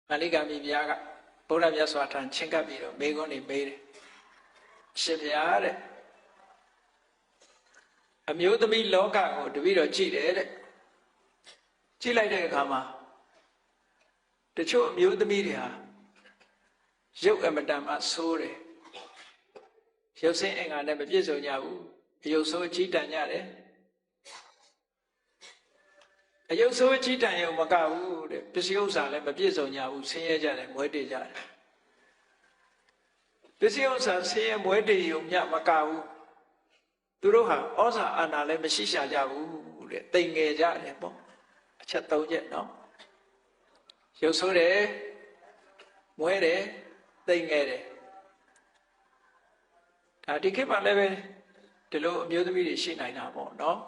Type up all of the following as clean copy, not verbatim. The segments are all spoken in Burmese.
မာလိကမိဖုရားကဗုဒ္ဓမြတ်စွာဘုရားချဉ်ကပ်ပြီးတော့မေခွန်းနေမေးတယ်ရှင်ဘုရားတဲ့အမျိုးသမီးလောကကိုတပည့်တော်ကြည့်တယ်တဲ့ကြည့်လိုက်တဲ့အခါမှာတချို့အမျိုးသမီးတွေဟာရုပ်အမတန်မှဆိုးတယ်ရုပ်ဆင်းအင်္ဂါနဲ့မပြည့်စုံကြဘူးအယုတ်ဆိုးကြီးတန်ကြတယ်အယုတ်ဆိုးကြီးတန်ရုံမကဘူးတဲ့ပစ္စည်းဥစ္စာလည်းမပြည့်စုံကြဘူးဆင်းရဲကြတယ်မွဲတေကြတယ်ပစ္စည်းဥစ္စာဆင်းရဲမွဲတေရုံမျှမကဘူးသူတို့ဟာဩဇာအာဏာလည်းမရှိရှာကြဘူးတဲ့တိမ်ငယ်ကြတယ်ပေါ့အချက်၃ချက်နော်ရုပ်ဆိုးတယ်မွဲတယ်တိမ်ငယ်တယ်ဒါဒီခေတ်မှာလည်းပဲဒီလိုအမျိုးသမီးတွေရှိနိုင်တာပေါ့နော်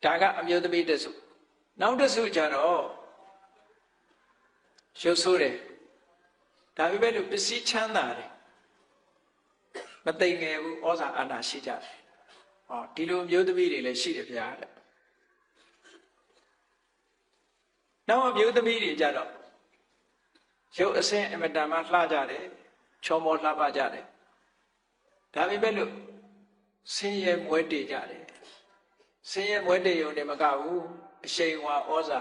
ဒါကအမျိုးသမီးတစုနောက်တစုကြတော့ရုပ်ဆိုးတယ်ဒါပေမဲ့လို့ပစ္စည်းချမ်းသာတယ်မသိငယ်ဘူးဩဇာအာဏာရှိကြတယ်ဟောဒီလိုအမျိုးသမီးတွေလည်းရှိတယ်ဗျာတဲ့နောက်အမျိုးသမီးတွေကြတော့ရုပ်အဆင်းအမတန်မှလှကြတယ်ချောမောလှပကြတယ်ဒါပေမဲ့လို့ဆင်းရဲမွဲတေကြတယ်ဆင်းရဲမွဲတေရုံနဲ့မကဘူးအရှိန်ဝါဩဇာ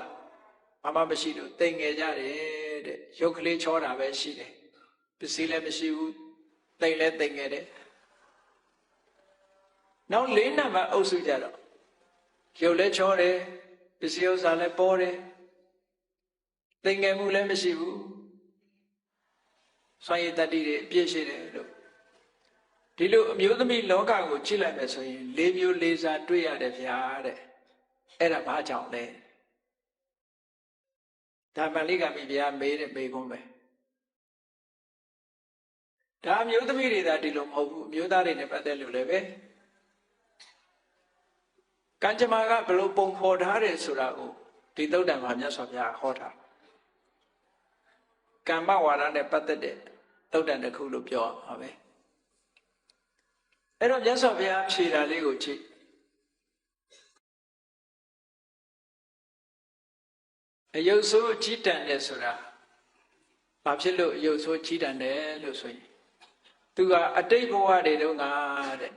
ဘာမှမရှိလို့တိမ်ငယ်ကြတယ်တဲ့ရုပ်ကလေးချောတာပဲရှိတယ်ပစ္စည်းလည်းမရှိဘူးတိမ်လည်းတိမ်ငယ်တယ်နောက်၄နံပါတ်အုပ်စုကြတော့ရုပ်လည်းချောတယ်ပစ္စည်းဥစ္စာလည်းပေါ်တယ်တိမ်ငယ်မှုလည်းမရှိဘူးစွမ်းရည်တတ္တိတွေအပြည့်ရှိတယ်လို့ဒီလိုအမျိုးသမီးလောကကိုကြည့်လိုက်မယ်ဆိုရင်၄မျိုး၄စားတွေ့ရတယ်ဗျာတဲ့အဲ့ဒါဘာကြောင့်လဲဒါမာလိကမိဖုရားမေးတဲ့မေးခွန်းပဲဒါအမျိုးသမီးတွေသာဒီလိုမဟုတ်ဘူးအမျိုးသားတွေနဲ့ပတ်သက်လို့လည်းပဲကံကြမ္မာကဘယ်လိုပုံဖော်ထားတယ်ဆိုတာကိုဒီသုတ်တံမှာမြတ်စွာဘုရားဟောထားကမ္မဝါဒနဲ့ပတ်သက်တဲ့သုတ်တံတစ်ခုလို့ပြောပါပဲအဲ့တော့မြတ်စွာဘုရားဖြေတာလေးကိုကြည့်အယုတ်ဆိုးကြီးတန်တယ်ဆိုတာဘာဖြစ်လို့အယုတ်ဆိုးကြီးတန်တယ်လို့ဆိုရင်သူကအတိတ်ဘဝတွေတုန်းကတဲ့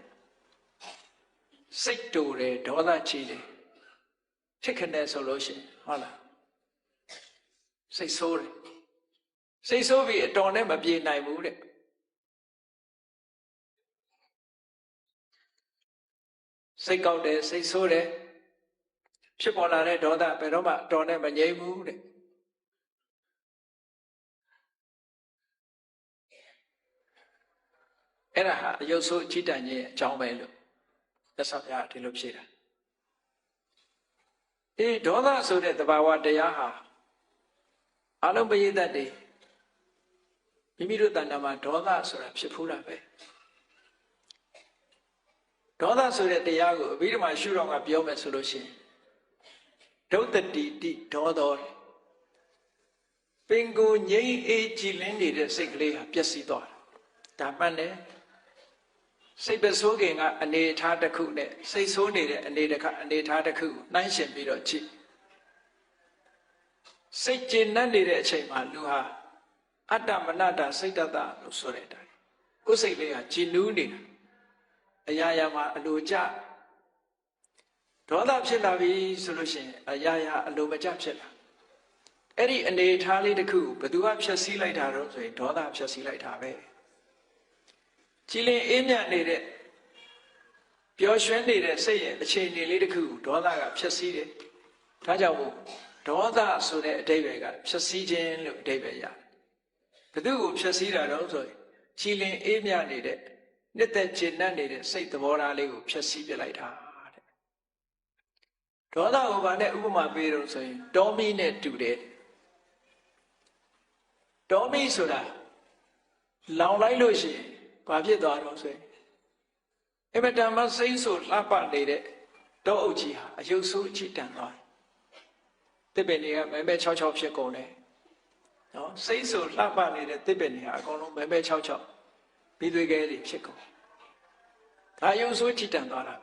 စိတ်တူတယ်ဒေါသကြီးတယ်ဖြစ်ခနဲ့ဆိုလို့ရှိရင်ဟုတ်လားစိတ်ဆိုးတယ်စိတ်ဆိုးပြီးအတော်နဲ့မပြေနိုင်ဘူးတဲ့စိတ်ကောက်တယ်စိတ်ဆိုးတယ်ဖြစ်ပေါ်လာတဲ့ဒေါသဘယ်တော့မှအတော်နဲ့မငြိမ်းဘူးတဲ့အဲ့ဒါဟာအယုတ်ဆိုးကြီးတန်ခြင်းအကြောင်းပဲလို့သက်ဆောင်ရဒီလိုဖြေတာဒေါသဆိုတဲ့သဘာဝတရားဟာအလုံးပရိသတ်တွေမိမိတို့တဏ္ဍာမှာဒေါသဆိုတာဖြစ်ဖူးတာပဲဒေါသဆိုတဲ့တရားကိုအဘိဓမ္မာရှုတော်ကပြောမယ်ဆိုလို့ရှိရင်ဒုတ္တတိတိဒေါသောပင်ကိုငြိမ်းအေးကြည်လင်းနေတဲ့စိတ်ကလေးဟာပျက်စီးသွားတာဒါမှန်တယ်စိတ်ပစိုးခင်ကအနေထားတစ်ခုနဲ့စိတ်ဆိုးနေတဲ့အနေထားတစ်ခုနှိုင်းယှဉ်ပြီးတော့ကြည့်စိတ်ကျဉ်နှံ့နေတဲ့အချိန်မှာလူဟာအတ္တမနတစိတ်တတလို့ဆိုတဲ့အတိုင်းကိုယ်စိတ်လေးကကြည်နူးနေတာအရာရာမှာအလိုကျဒေါသဖြစ်လာပြီဆိုလို့ရှိရင်အရာရာအလိုမကျဖြစ်လာအဲ့ဒီအနေထားလေးတစ်ခုဘယ်သူကဖြည့်ဆည်းလိုက်တာတော့ဆိုရင်ဒေါသဖြည့်ဆည်းလိုက်တာပဲကြည်လင်အေးမြတ်နေတဲ့ပျော်ရွှင်နေတဲ့စိတ်ရဲ့အခြေအနေလေးတစ်ခုကိုဒေါသကဖြည့်ဆည်းတယ်ဒါကြောင့်မို့ဒေါသဆိုတဲ့အဓိပ္ပာယ်ကဖြည့်ဆည်းခြင်းလို့အဓိပ္ပာယ်ရတယ်ဘယ်သူကိုဖြည့်ဆည်းတာတော့ဆိုရင်ကြည်လင်အေးမြတ်နေတဲ့နှစ်သက်ကျေနပ်နေတဲ့စိတ်သဘောထားလေးကိုဖြည့်ဆည်းပြလိုက်တာတဲ့ဒေါသကိုဗာနဲ့ဥပမာပေးတော့ဆိုရင်တောမီးနဲ့တူတယ်တောမီးဆိုတာလောင်လိုက်လို့ရှိရင်ဘာဖြစ်သွားတော့ဆိုရင်အမတန်မှစိမ့်ဆိုလှပနေတဲ့တောအုပ်ကြီးဟာအယုတ်ဆိုးအချိတန်သွားတယ်တစ်ပင်တွေကမဲမဲ၆၆ဖြစ်ကုန်တယ်နော်စိမ့်ဆိုလှပနေတဲ့တစ်ပင်တွေဟာအကုန်လုံးမဲမဲ၆၆ပြီးသွေးခဲတွေဖြစ်ကုန်ဒါယုတ်ဆိုးချိတန်သွားတာ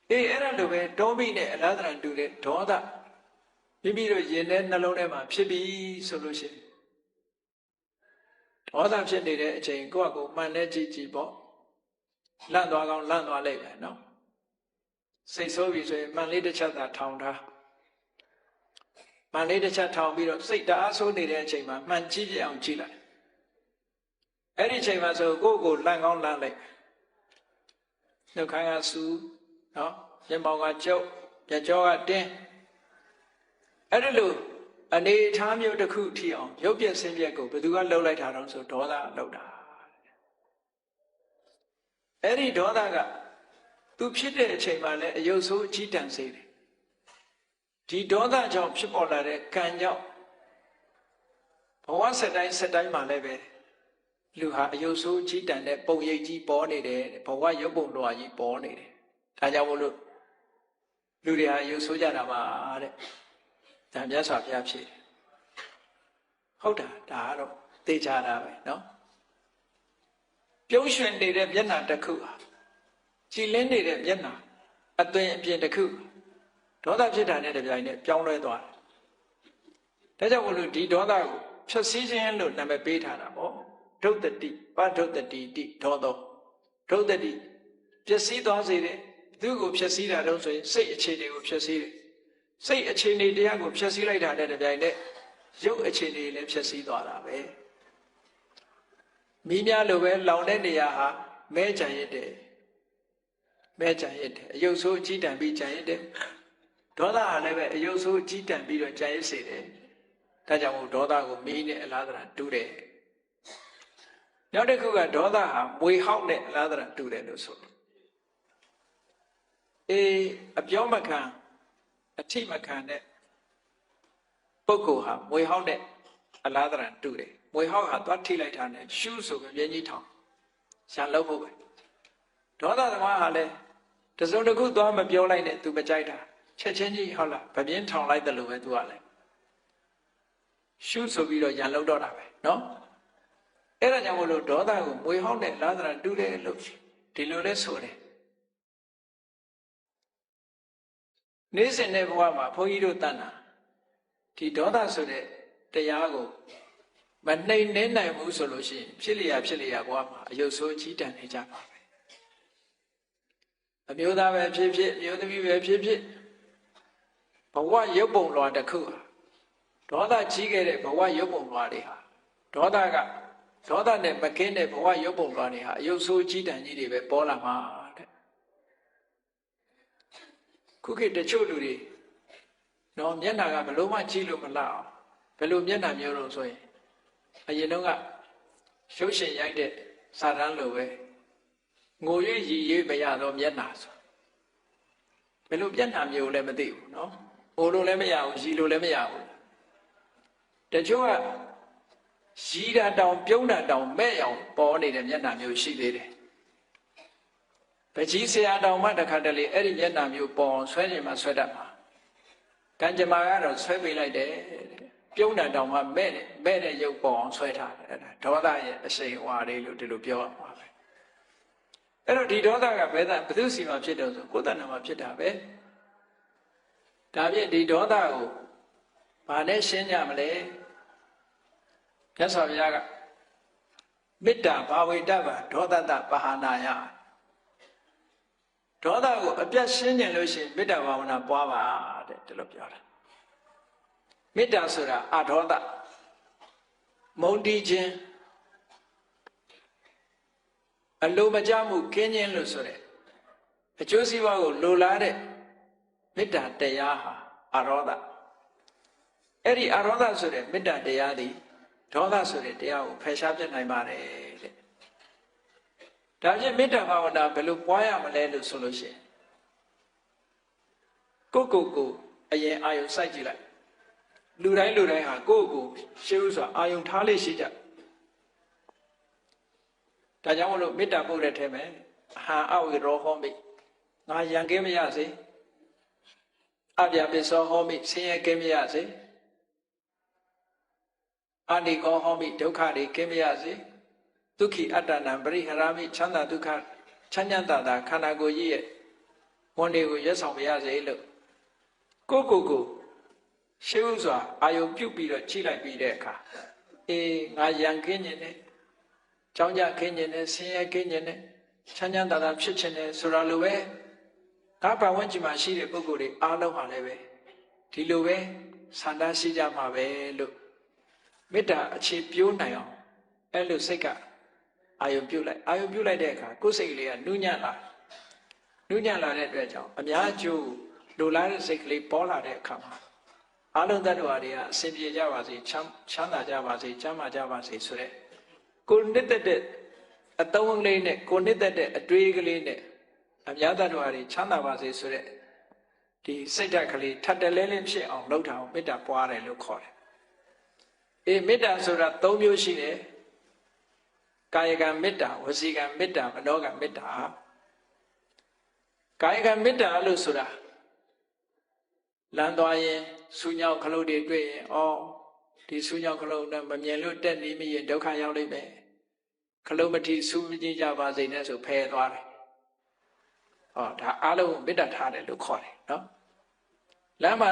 အဲ့ဒါလိုပဲတောမိနဲ့အလားတန်တူတဲ့ဒေါသ မိမိတို့ရင်ထဲနှလုံးထဲမှာဖြစ်ပြီဆိုလို့ရှိရင်ဒေါသဖြစ်နေတဲ့အချိန်ကိုယ့်အကူမှန်နဲ့ကြည့်ပေါ့လန့်သွားကောင်းလန့်သွားလိုက်ပဲနော်စိတ်ဆိုးပြီဆိုရင်မှန်လေးတစ်ချက်သာထောင်ထားမှန်လေးတစ်ချက်ထောင်ပြီးတော့စိတ်တအားဆိုးနေတဲ့အချိန်မှာမှန်ကြည့်ပြအောင်ကြည့်လိုက်အဲ့ဒီအချိန်မှာဆိုကိုယ့်ကိုလန့်ကောင်းလန့်လိုက်နှုတ်ခမ်းကစူးနော်မျက်မှောင်ကကျုပ်မျက်ကြောကတင်းအဲ့ဒါလို့အနေထားမျိုးတစ်ခုထီအောင်ရုပ်ပြက်ဆင်းပြက်ကိုဘယ်သူကလှုပ်လိုက်တာတော့ဆိုဒေါသလှုပ်တာအဲ့ဒီဒေါသကသူဖြစ်တဲ့အချိန်မှာလည်းအယုတ်ဆိုးအကြီးတန်းစေတယ်ဒီဒေါသကြောင့်ဖြစ်ပေါ်လာတဲ့ကံကြောင့်ဘဝဆက်တိုင်းမှာလည်းပဲလူဟာအယုတ်ဆိုးအကြီးတန်းတဲ့ပုံရိပ်ကြီးပေါ်နေတယ်ဘဝရုပ်ပုံလွှာကြီးပေါ်နေတယ်ဒါကြောင့်မို့လို့လူတွေဟာအယုတ်ဆိုးကြတာပါတဲ့ဒါမြတ်စွာဘုရားဖြေတယ်ဟုတ်တာဒါကတော့သိကြတာပဲเนาะပြုံးရွှင်နေတဲ့မျက်နှာတစ်ခုဟာကြည်လင်းနေတဲ့မျက်နှာအသွင်အပြင်တစ်ခုဒေါသဖြစ်တာနဲ့တပြိုင်နက်ပြောင်းလဲသွားတယ်ဒါကြောင့်မို့လို့ဒီဒေါသကိုဖြတ်စည်းခြင်းလို့နာမည်ပေးထားတာပေါ့ဒုတ်တတိပဒုတ်တတိတိဒေါသောဒုတ်တတိပျက်စီးသွားစေတယ်သူ့ကိုဖြတ်စည်းတာတော့ဆိုရင်စိတ်အခြေအနေကိုဖြတ်စည်းတယ်စိတ်အခြေအနေတရားကိုဖြတ်စည်းလိုက်တာနဲ့တပြိုင်နက်ရုပ်အခြေအနေလည်းဖြတ်စည်းသွားတာပဲမိများလိုပဲလောင်တဲ့နေရာဟာမဲကြံရတဲ့မဲကြံရတဲ့အယုတ်ဆိုးအကြီးတန်းပြီးကြံရတဲ့ဒေါသဟာလည်းပဲအယုတ်ဆိုးအကြီးတန်းပြီးတော့ကြံရစေတယ်ဒါကြောင့်မို့ဒေါသကိုမီးနဲ့အလားတရာတူတယ်နောက်တစ်ခုကဒေါသဟာမွေဟောက်နဲ့အလားတရာတူတယ်လို့ဆိုအပြောမခံအထိမခံတဲ့ပုဂ္ဂိုလ်ဟာမွေဟောက်နဲ့အလားတရာတူတယ်မွေဟောက်ဟာသွားထိလိုက်တာနဲ့ရှူးဆိုပြီးမြင်းကြီးထောင်ရှာလို့ဖို့ပဲဒေါသသမားဟာလည်းတစုံတစ်ခုသွားမပြောလိုက်နဲ့ तू မကြိုက်တာချက်ချင်းကြီးဟုတ်လားဗပြင်းထောင်လိုက်တယ်လို့ပဲ तू ကလည်းရှူးဆိုပြီးတော့ရန်လို့တော့တာပဲเนาะအဲ့ဒါကြောင့်မို့လို့ဒေါသကိုမွေဟောက်နဲ့လားတရာတူတယ်လို့ဒီလိုလဲဆိုတယ်နေ့စဉ်တဲ့ဘဝမှာဘုန်းကြီးတို့တန်တာဒီဒေါသဆိုတဲ့တရားကိုမနှိမ်နှင်းနိုင်ဘူးဆိုလို့ရှိရင်ဖြစ်လျာဘဝမှာအယုတ်ဆိုးကြီးတန်နေကြပါပဲအမျိုးသားပဲဖြစ်ဖြစ်အမျိုးသမီးပဲဖြစ်ဖြစ်ဘဝရုပ်ပုံလွှာတစ်ခုဟာဒေါသကြီးခဲ့တဲ့ဘဝရုပ်ပုံလွှာတွေဟာဒေါသနဲ့မကင်းတဲ့ဘဝရုပ်ပုံလွှာတွေဟာအယုတ်ဆိုးကြီးတန်ကြီးတွေပဲပေါ်လာမှာတဲ့ခုခေတ်တချို့လူတွေနော်မျက်နှာကဘလို့မှကြည့်လို့မလောက်အောင်ဘယ်လိုမျက်နှာမျိုးလို့ဆိုရင်အရင်တော့ကရုပ်ရှင်ရိုက်တဲ့စာတန်းလိုပဲငိုရွေ့ရည်ရွေ့မရတော့မျက်နှာဆိုဘယ်လိုမျက်နှာမျိုးလည်းမသိဘူးနော်ငိုလို့လည်းမရဘူးရည်လို့လည်းမရဘူးတချို့ကရည်တာတောင်ပြုံးတာတောင်မဲ့အောင်ပေါ်နေတဲ့မျက်နှာမျိုးရှိသေးတယ်ပကြီးဆရာတောင်မှတခါတလေအဲ့ဒီမျက်နှာမျိုးပေါ်ဆွဲနေမှဆွဲတတ်မှာကံကြမ္မာကတော့ဆွဲပေးလိုက်တယ်ပြုံးတာတောင်မှမဲ့တဲ့ရုပ်ပေါ်အောင်ဆွဲထားတယ်အဲ့ဒါဒေါသရဲ့အရှိန်အဝါလေးလို့ဒီလိုပြောရမှာပဲအဲ့တော့ဒီဒေါသကဘယ်သူစီမှာဖြစ်တော့ဆိုကိုယ်တဏ္ဍာမှာဖြစ်တာပဲဒါဖြင့်ဒီဒေါသကိုဘာနဲ့ရှင်းကြမလဲမြတ်စွာဘုရားကမေတ္တာဘာဝေတ္တဗာဒေါသတပဟာနာယဒေါသကိုအပြတ်ရှင်းကြလို့ရှိရင်မေတ္တာဘာဝနာပွားပါတဲ့ဒီလိုပြောတာမေတ္တာဆိုတာအဒေါသမုန်းတီးခြင်းအလိုမကျမှုကင်းခြင်းလို့ဆိုတဲ့အကျိုးစီးပွားကိုလိုလားတဲ့မေတ္တာတရားဟာအဒေါသအဲ့ဒီအဒေါသဆိုတဲ့မေတ္တာတရားသည်ဒေါသဆိုတဲ့တရားကိုဖယ်ရှားပြနိုင်ပါတယ်တဲ့ဒါဖြင့်မေတ္တာဘာဝနာဘယ်လိုပွားရမလဲလို့ဆိုလို့ရှိရင်ကိုအရင်အာယုံစိုက်ကြည့်လိုက်လူတိုင်းဟာကိုရှေးဥစွာအာယုံထားလေးရှိကြဒါကြောင့်မလို့မေတ္တာပို့တဲ့ထဲမှာအဟံအဝေရောဟောမိငါရံကင်းမရစေအပြပိစောဟောမိဆင်းရဲကင်းမရစေအနိကောဟောမိဒုက္ခတွေကင်းမရစေဒုက္ခိအတ္တနံပရိဟရာမိချမ်းသာဒုက္ခချမ်းသာတာခန္ဓာကိုယ်ကြီးရဲ့ဝန်တွေကိုရွတ်ဆောင်မရစေလို့ကို ရှေးဥစွာအာယုံပြုတ်ပြီးတော့ကြည့်လိုက်ပြီးတဲ့အခါငါရံခင်းခြင်းနဲ့ကြောင်းကြခင်းခြင်းနဲ့ဆင်းရဲခင်းခြင်းနဲ့ချမ်းချမ်းသာသာဖြစ်ခြင်းနဲ့ဆိုတာလိုပဲငါပတ်ဝန်းကျင်မှာရှိတဲ့ပုဂ္ဂိုလ်တွေအားလုံးဟာလည်းပဲဒီလိုပဲဆန္ဒရှိကြမှာပဲလို့မေတ္တာအခြေပြိုးနိုင်အောင်အဲ့လိုစိတ်ကအာယုံပြုတ်လိုက်တဲ့အခါကိုယ်စိတ်လေးကနူးညံ့လာတဲ့အတွက်ကြောင့်အများကျိုးလိုလားတဲ့စိတ်ကလေးပေါ်လာတဲ့အခါမှာအလုံးသတ္တဝါတွေကအစဉ်ပြေကြပါစေချမ်းသာကြပါစေကျမ်းမာကြပါစေဆိုတဲ့ကိုနှစ်သက်တဲ့အသုံးလေးနဲ့ကိုနှစ်သက်တဲ့အတွေးကလေးနဲ့အများသတ္တဝါတွေချမ်းသာပါစေဆိုတဲ့ဒီစိတ်ဓာတ်ကလေးထပ်တလဲလင်းဖြစ်အောင်လုပ်တာကိုမေတ္တာပွားတယ်လို့ခေါ်တယ်မေတ္တာဆိုတာ၃မျိုးရှိတယ်ကာယကံမေတ္တာဝစီကံမေတ္တာမနောကံမေတ္တာကာယကံမေတ္တာလို့ဆိုတာလမ်းသွားရင်ဆူညောက်ခလုတ်တွေတွေ့ရင်ဒီဆူညောက်ခလုတ်နဲ့မမြင်လို့တက်နေမိရင်ဒုက္ခရောက်လိမ့်မယ်ခလုတ်မထိဆူမကြည့်ကြပါစေနဲ့ဆိုဖယ်သွားတယ်ဒါအားလုံးမေတ္တာထားတယ်လို့ခေါ်တယ်နော်လမ်းမှာ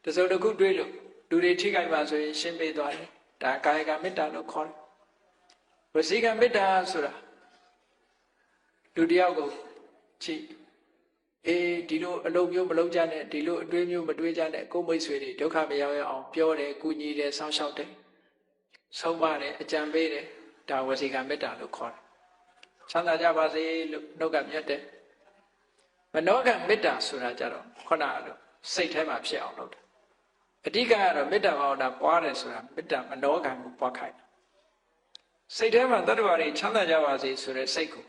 တစုံတစ်ခုတွေ့လို့လူတွေထိခိုက်ပါဆိုရင်ရှင်းပေးသွားတယ်ဒါကာယကမေတ္တာလို့ခေါ်တယ်ဝစီကမေတ္တာဆိုတာလူတယောက်ကိုကြည့်ဒီလိုအလုံးမျိုးမလုံးကြနဲ့ဒီလိုအတွေးမျိုးမတွေးကြနဲ့ကိုယ်မိတ်ဆွေတွေဒုက္ခမရောက်ရအောင်ပြောတယ်ကူညီတယ်စောင့်ရှောက်တယ်ဆုံးမတယ်အကြံပေးတယ်ဒါဝစီကမေတ္တာလို့ခေါ်တယ်ချမ်းသာကြပါစေလို့နှုတ်ကမြတ်တယ်မနောကမေတ္တာဆိုတာကြတော့ခုနကလိုစိတ်ထဲမှာဖြစ်အောင်လုပ်တယ်အဓိကကတော့မေတ္တာဘာဝနာပွားတယ်ဆိုတာမေတ္တာမနောကံကိုပွားခိုင်းတယ်စိတ်ထဲမှာတတ္တဝါတွေချမ်းသာကြပါစေဆိုတဲ့စိတ်ကို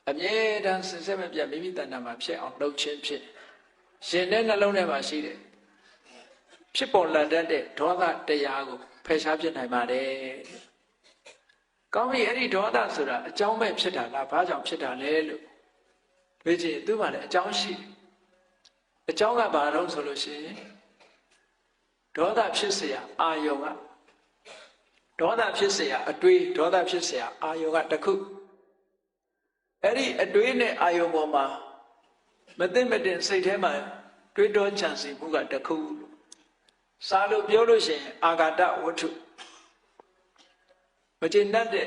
အမြဲတမ်းစင်စစ်မပြတ်မိမိတဏ္ဍာမှာဖြစ်အောင်လုပ်ခြင်းဖြစ်ရှင်တဲ့နှလုံးထဲမှာရှိတယ်ဖြစ်ပေါ်လာတတ်တဲ့ဒေါသတရားကိုဖယ်ရှားပြနိုင်ပါတယ်ကောင်းပြီအဲ့ဒီဒေါသဆိုတာအကြောင်းပဲဖြစ်တာလားဘာကြောင့်ဖြစ်တာလဲလို့မေးကြည့်သူ့မှာလည်းအကြောင်းရှိတယ်အကြောင်းကဘာလို့ဆိုလို့ရှိရင်ဒေါသဖြစ်เสียအာယုံကဒေါသဖြစ်เสียအတွေးဒေါသဖြစ်เสียအာယုံကတစ်ခုအဲ့ဒီအတွေးနဲ့အာယုံပေါ်မှာမသိမတင်စိတ်ထဲမှာတွေးတောကြံစည်မှုကတစ်ခုစာလို့ပြောလို့ရှိရင်အာဃာတဝတ္ထုမကျေနပ်တဲ့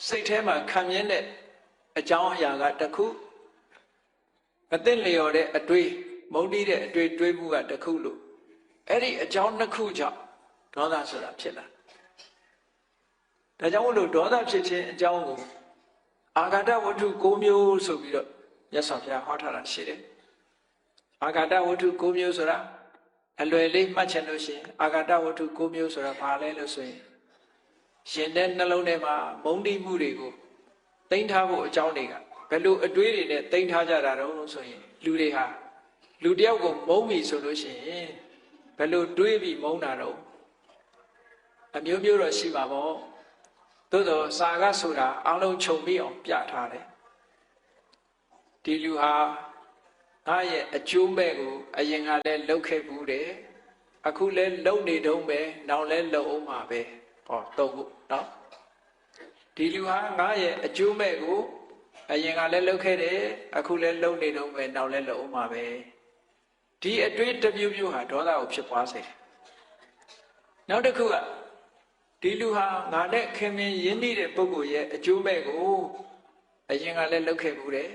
စိတ်ထဲမှာခံမြင်တဲ့အကြောင်းအရာကတစ်ခုမသိလျော်တဲ့အတွေးမုန်းတီးတဲ့အတွေးတွေးမှုကတစ်ခုလို့အဲ့ဒီအကြောင်းနှစ်ခုကြောင့်ဒေါသဆိုတာဖြစ်လာဒါကြောင့်မို့လို့ဒေါသဖြစ်ခြင်းအကြောင်းကိုအာဃာတဝတ္ထု9မျိုးဆိုပြီးတော့မြတ်စွာဘုရားဟောထားတာရှိတယ်အာဃာတဝတ္ထု9မျိုးဆိုတာအလွယ်လေးမှတ်ချင်လို့ရှိရင်အာဃာတဝတ္ထု9မျိုးဆိုတာဘာလဲလို့ဆိုရင်ရှင်တဲ့နှလုံးထဲမှာမုန်းတိမှုတွေကိုတိမ့်ထားဖို့အကြောင်းတွေကဘယ်လိုအတွေးတွေနဲ့တိမ့်ထားကြတာတုံးလို့ဆိုရင်လူတွေဟာလူတယောက်ကိုမုန်းပြီဆိုလို့ရှိရင်ဘယ်လိုတွေးပြီးမုန်းတာတော့အမျိုးမျိုးတော့ရှိပါပေါ့သို့သောစာကဆိုတာအလုံးခြုံပြီးအောင်ပြထားတယ်ဒီလူဟာငါရဲ့အကျိုးမဲ့ကိုအရင်ကလည်းလှုပ်ခဲ့ဘူးတယ်အခုလည်းလှုပ်နေတုံးပဲနောက်လည်းလှုပ်အောင်မှာပဲသုံးဖို့နော်ဒီလူဟာငါရဲ့အကျိုးမဲ့ကိုအရင်ကလည်းလှုပ်ခဲ့တယ်အခုလည်းလှုပ်နေတုံးပဲနောက်လည်းလှုပ်အောင်မှာပဲဒီအတွေးတစ်မျိုးမျိုးဟာဒေါသကိုဖြစ်ပွားစေတယ်နောက်တစ်ခုကဒီလူဟာငါနဲ့ခင်မင်ရင်းနှီးတဲ့ပုဂ္ဂိုလ်ရဲ့အကျိုးမဲ့ကိုအရင်ကလည်းလှုပ်ခဲ့ဘူးတယ်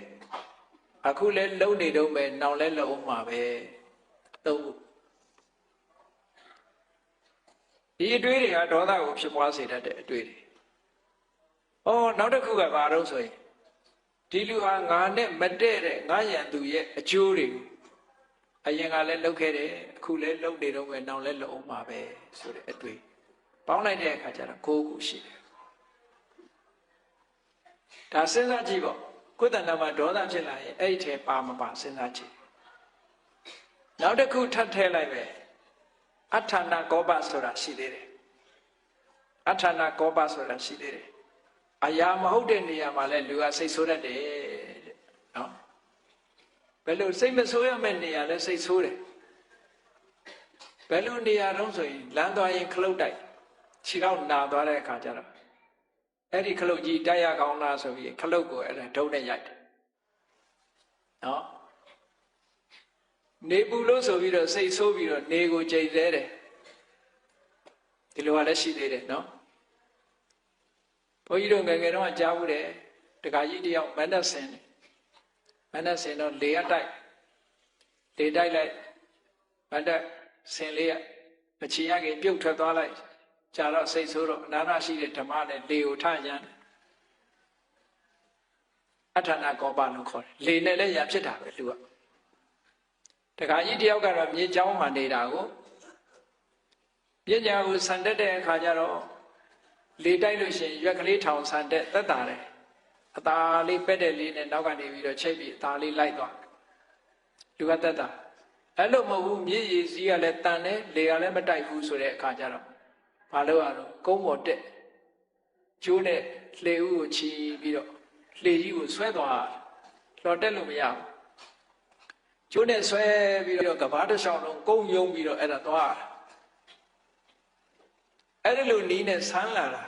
အခုလည်းလှုပ်နေတုံးပဲနောက်လည်းလှုပ်အောင်မှာပဲသုံးဖို့ဒီအတွေးတွေကဒေါသကိုဖြစ်ပွားစေတတ်တဲ့အတွေးတွေနောက်တစ်ခုကဘာလို့ဆိုရင်ဒီလူဟာငါနဲ့မတည့်တဲ့ငါရန်သူရဲ့အကျိုးတွေကိုအရင်ကလည်းလှုပ်ခဲ့တယ်အခုလည်းလှုပ်နေတော့ပဲနောက်လည်းလှုပ်အောင်မှာပဲဆိုတဲ့အတွေးပေါင်းလိုက်တဲ့အခါကျတော့9ခုရှိတယ်ဒါစဉ်းစားကြည့်ပေါ့ကိုယ်တဏ္ဍာမှာဒေါသဖြစ်လာရင်အဲ့ဒီထဲပါမပါစဉ်းစားကြည့်နောက်တစ်ခုထပ်ထည့်လိုက်ပဲအဋ္ဌာဏကောပဆိုတာရှိသေးတယ်အဋ္ဌာဏကောပဆိုတာရှိသေးတယ်အရာမဟုတ်တဲ့နေရာမှာလဲလူကစိတ်ဆိုးတတ်တယ်တဲ့နော်ဘယ်လိုစိတ်မဆိုးရမယ့်နေရာလဲစိတ်ဆိုးတယ်ဘယ်လိုနေရာတုံးဆိုရင်လမ်းသွားရင်ခလုတ်တိုက်ခြေထောက်နာသွားတဲ့အခါကျတော့အဲ့ဒီခလုတ်ကြီးတိုက်ရကောင်းလားဆိုပြီးခလုတ်ကိုအဲ့ဒါဒုံးနဲ့ရိုက်တယ်နော် နေပူလို့ဆိုပြီးတော့စိတ်ဆိုးပြီးတော့နေကိုကြိတ်သေးတယ်ဒီလိုကလည်းရှိသေးတယ်နော်ဘုန်းကြီးတို့ငယ်ငယ်တော့ကြားဘူးတယ်တခါကြီးတယောက်မန္တဆင်တော့လေအတိုက်လေတိုက်လိုက်မန္တဆင်လေးကမချီရခင်ပြုတ်ထွက်သွားလိုက်ကြာတော့စိတ်ဆိုးတော့အနာရှိတဲ့ဓမ္မနဲ့လေကိုထရမ်းအထာဏကောပလို့ခေါ်တယ်လေနဲ့လည်းရဖြစ်တာပဲလူကတခါကြီးတယောက်ကတော့မြေเจ้าမှာနေတာကိုပညာကိုဆန်တက်တဲ့အခါကျတော့လေတိုက်လို့ရှိရင်ရွက်ကလေးထောင်ဆန်တက်သက်တာတယ်အသာလေးပက်တဲ့လေးနဲ့နောက်ကနေပြီးတော့ချိတ်ပြီးအသာလေးလိုက်သွားလူကသက်တာအဲ့လိုမဟုတ်ဘူးမြေရည်စီးကလည်းတန်တယ်လေကလည်းမတိုက်ဘူးဆိုတဲ့အခါကျတော့ဘာလို့ရတော့ကုန်းပေါ်တက်ကျိုးနဲ့လှေဦးကိုချီပြီးတော့လှေကြီးကိုဆွဲသွားလှော်တက်လို့မရဘူးကျိုးနဲ့ဆွဲပြီးတော့ကဘာတစ်လျှောက်လုံးကုန်းယုံပြီးတော့အဲ့ဒါသွားအဲ့ဒီလိုနီးနဲ့ဆန်းလာတာ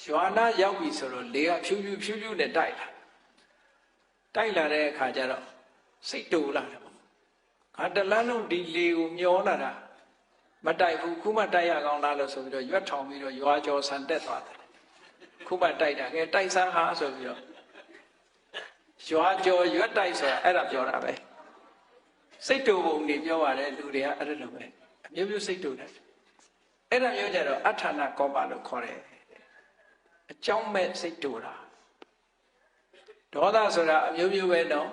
ရွာနာရောက်ပြီဆိုတော့လေကဖြူဖြူနဲ့တိုက်လာတဲ့အခါကျတော့စိတ်တူလာတယ်ပေါ့ငါတလန်းလုံးဒီလေကိုမျောလာတာမတိုက်ဘူးခုမှတိုက်ရကောင်းလားလို့ဆိုပြီးတော့ရွက်ထောင်ပြီးတော့ရွာကျော်ဆန်တက်သွားတယ်ခုမှတိုက်တာကဲတိုက်ဆန်းဟာဆိုပြီးတော့ရွာကျော်ရွက်တိုက်ဆိုတာအဲ့ဒါပြောတာပဲစိတ်တူပုံနေပြောပါတယ်လူတွေကအဲ့ဒါလိုပဲအမျိုးမျိုးစိတ်တူတယ်အဲ့ဒါမျိုးကြတော့အထာဏကောပလို့ခေါ်တယ်အကြောင်းမဲ့စိတ်တူတာဒေါသဆိုတာအမျိုးမျိုးပဲနော်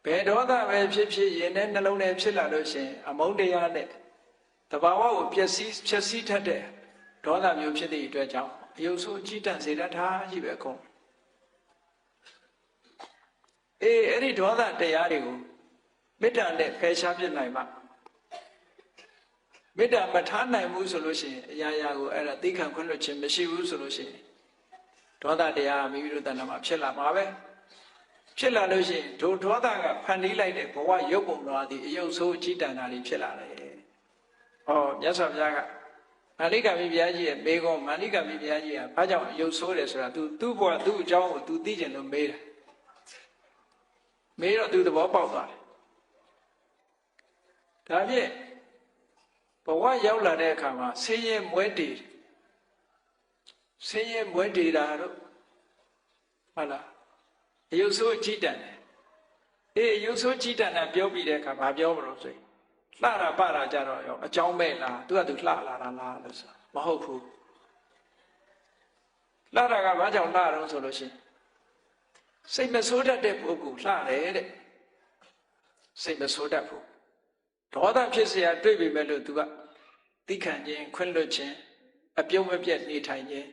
ဘယ်ဒေါသပဲဖြစ်ဖြစ်ရင်နဲ့နှလုံးထဲဖြစ်လာလို့ရှင်အမုန်းတရားနဲ့တဘာဝကိုဖျက်ဆီးထက်တဲ့ဒေါသမျိုးဖြစ်တဲ့အတွက်ကြောင့်အယုတ်ဆိုးကြီးတန့်စေတတ်တာကြီးပဲကုန်အဲ့ဒီဒေါသတရားတွေကိုမေတ္တာနဲ့ဖယ်ရှားပြနိုင်မှာမေတ္တာမထားနိုင်ဘူးဆိုလို့ရှိရင်အရာရာကိုအဲ့ဒါသိခံခွင့်လွှတ်ခြင်းမရှိဘူးဆိုလို့ရှိရင်ဒေါသတရားမိမိတို့တဏ္ဍာမှာဖြစ်လာမှာပဲဖြစ်လာလို့ရှိရင်ဒုဒေါသကဖန်တီးလိုက်တဲ့ဘဝရုပ်ပုံတော်သည်အယုတ်ဆိုးကြီးတန်တာတွေဖြစ်လာတယ်။ဟောမြတ်စွာဘုရားကမာလိကမိဘုရားကြီးရဲ့မေကွန်မာလိကမိဘုရားကြီးကဘာကြောင့်အယုတ်ဆိုးတယ်ဆိုတာသူ့ဘဝသူ့အကြောင်းကိုသူသိကျင်လို့မေးတယ်။မေးတော့သူသဘောပေါက်သွားတယ်။ဒါဖြင့်ဘဝရောက်လာတဲ့အခါမှာဆင်းရဲမွဲတေတာတို့ဟုတ်လားအယုတ်ဆိုးကြီးတန်တယ်အယုတ်ဆိုးကြီးတန်တာပြောပြီးတဲ့အခါဘာပြောမလို့ဆိုရင်လှတာပတာကြတော့ရောအကြောင်းမဲ့လားသူကသူလှလာတာလားလို့ဆိုမဟုတ်ဘူးလှတာကဘာကြောင့်လှတော့ဆိုလို့ရှိရင်စိတ်မဆိုးတတ်တဲ့ပုဂ္ဂိုလ်လှတယ်တဲ့စိတ်မဆိုးတတ်ဘူးဒေါသဖြစ်เสียတွေ့ပြီမဲ့လို့သူကသိခံခြင်းခွင့်လွှတ်ခြင်းအပြုံးမပြတ်နေထိုင်ခြင်း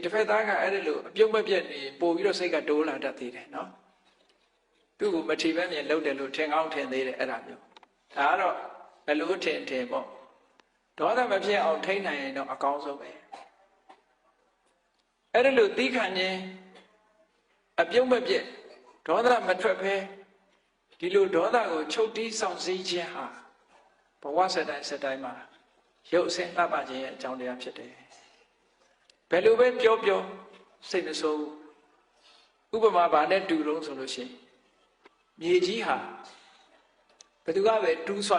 တစ်ဖက်သားကအဲ့ဒီလိုအပြုံးမပြတ်နေပို့ပြီးတော့စိတ်ကတိုးလာတတ်သေးတယ်နော်သူ့ကိုမထီပဲမြင်လှုပ်တယ်လို့ထင်ကောင်းထင်သေးတယ်အဲ့ဒါမျိုးဒါကတော့ဘယ်လိုထင်ပေါ့ဒေါသမဖြစ်အောင်ထိန်းနိုင်ရင်တော့အကောင်းဆုံးပဲအဲ့ဒီလိုသိခံခြင်းအပြုံးမပြတ်ဒေါသမထွက်ပဲဒီလိုဒေါသကိုချုပ်တီးဆောင်စည်းခြင်းဟာဘဝစတိုင်းမှာရုပ်အစင်းလှပခြင်းရဲ့အကြောင်းတရားဖြစ်တယ်ဘယ်လိုပဲပြောစိတ်မဆိုးဥပမာဘာနဲ့တူလို့ဆိုလို့ရှိရင်မြေကြီးဟာဘယ်သူကပဲတူးဆွ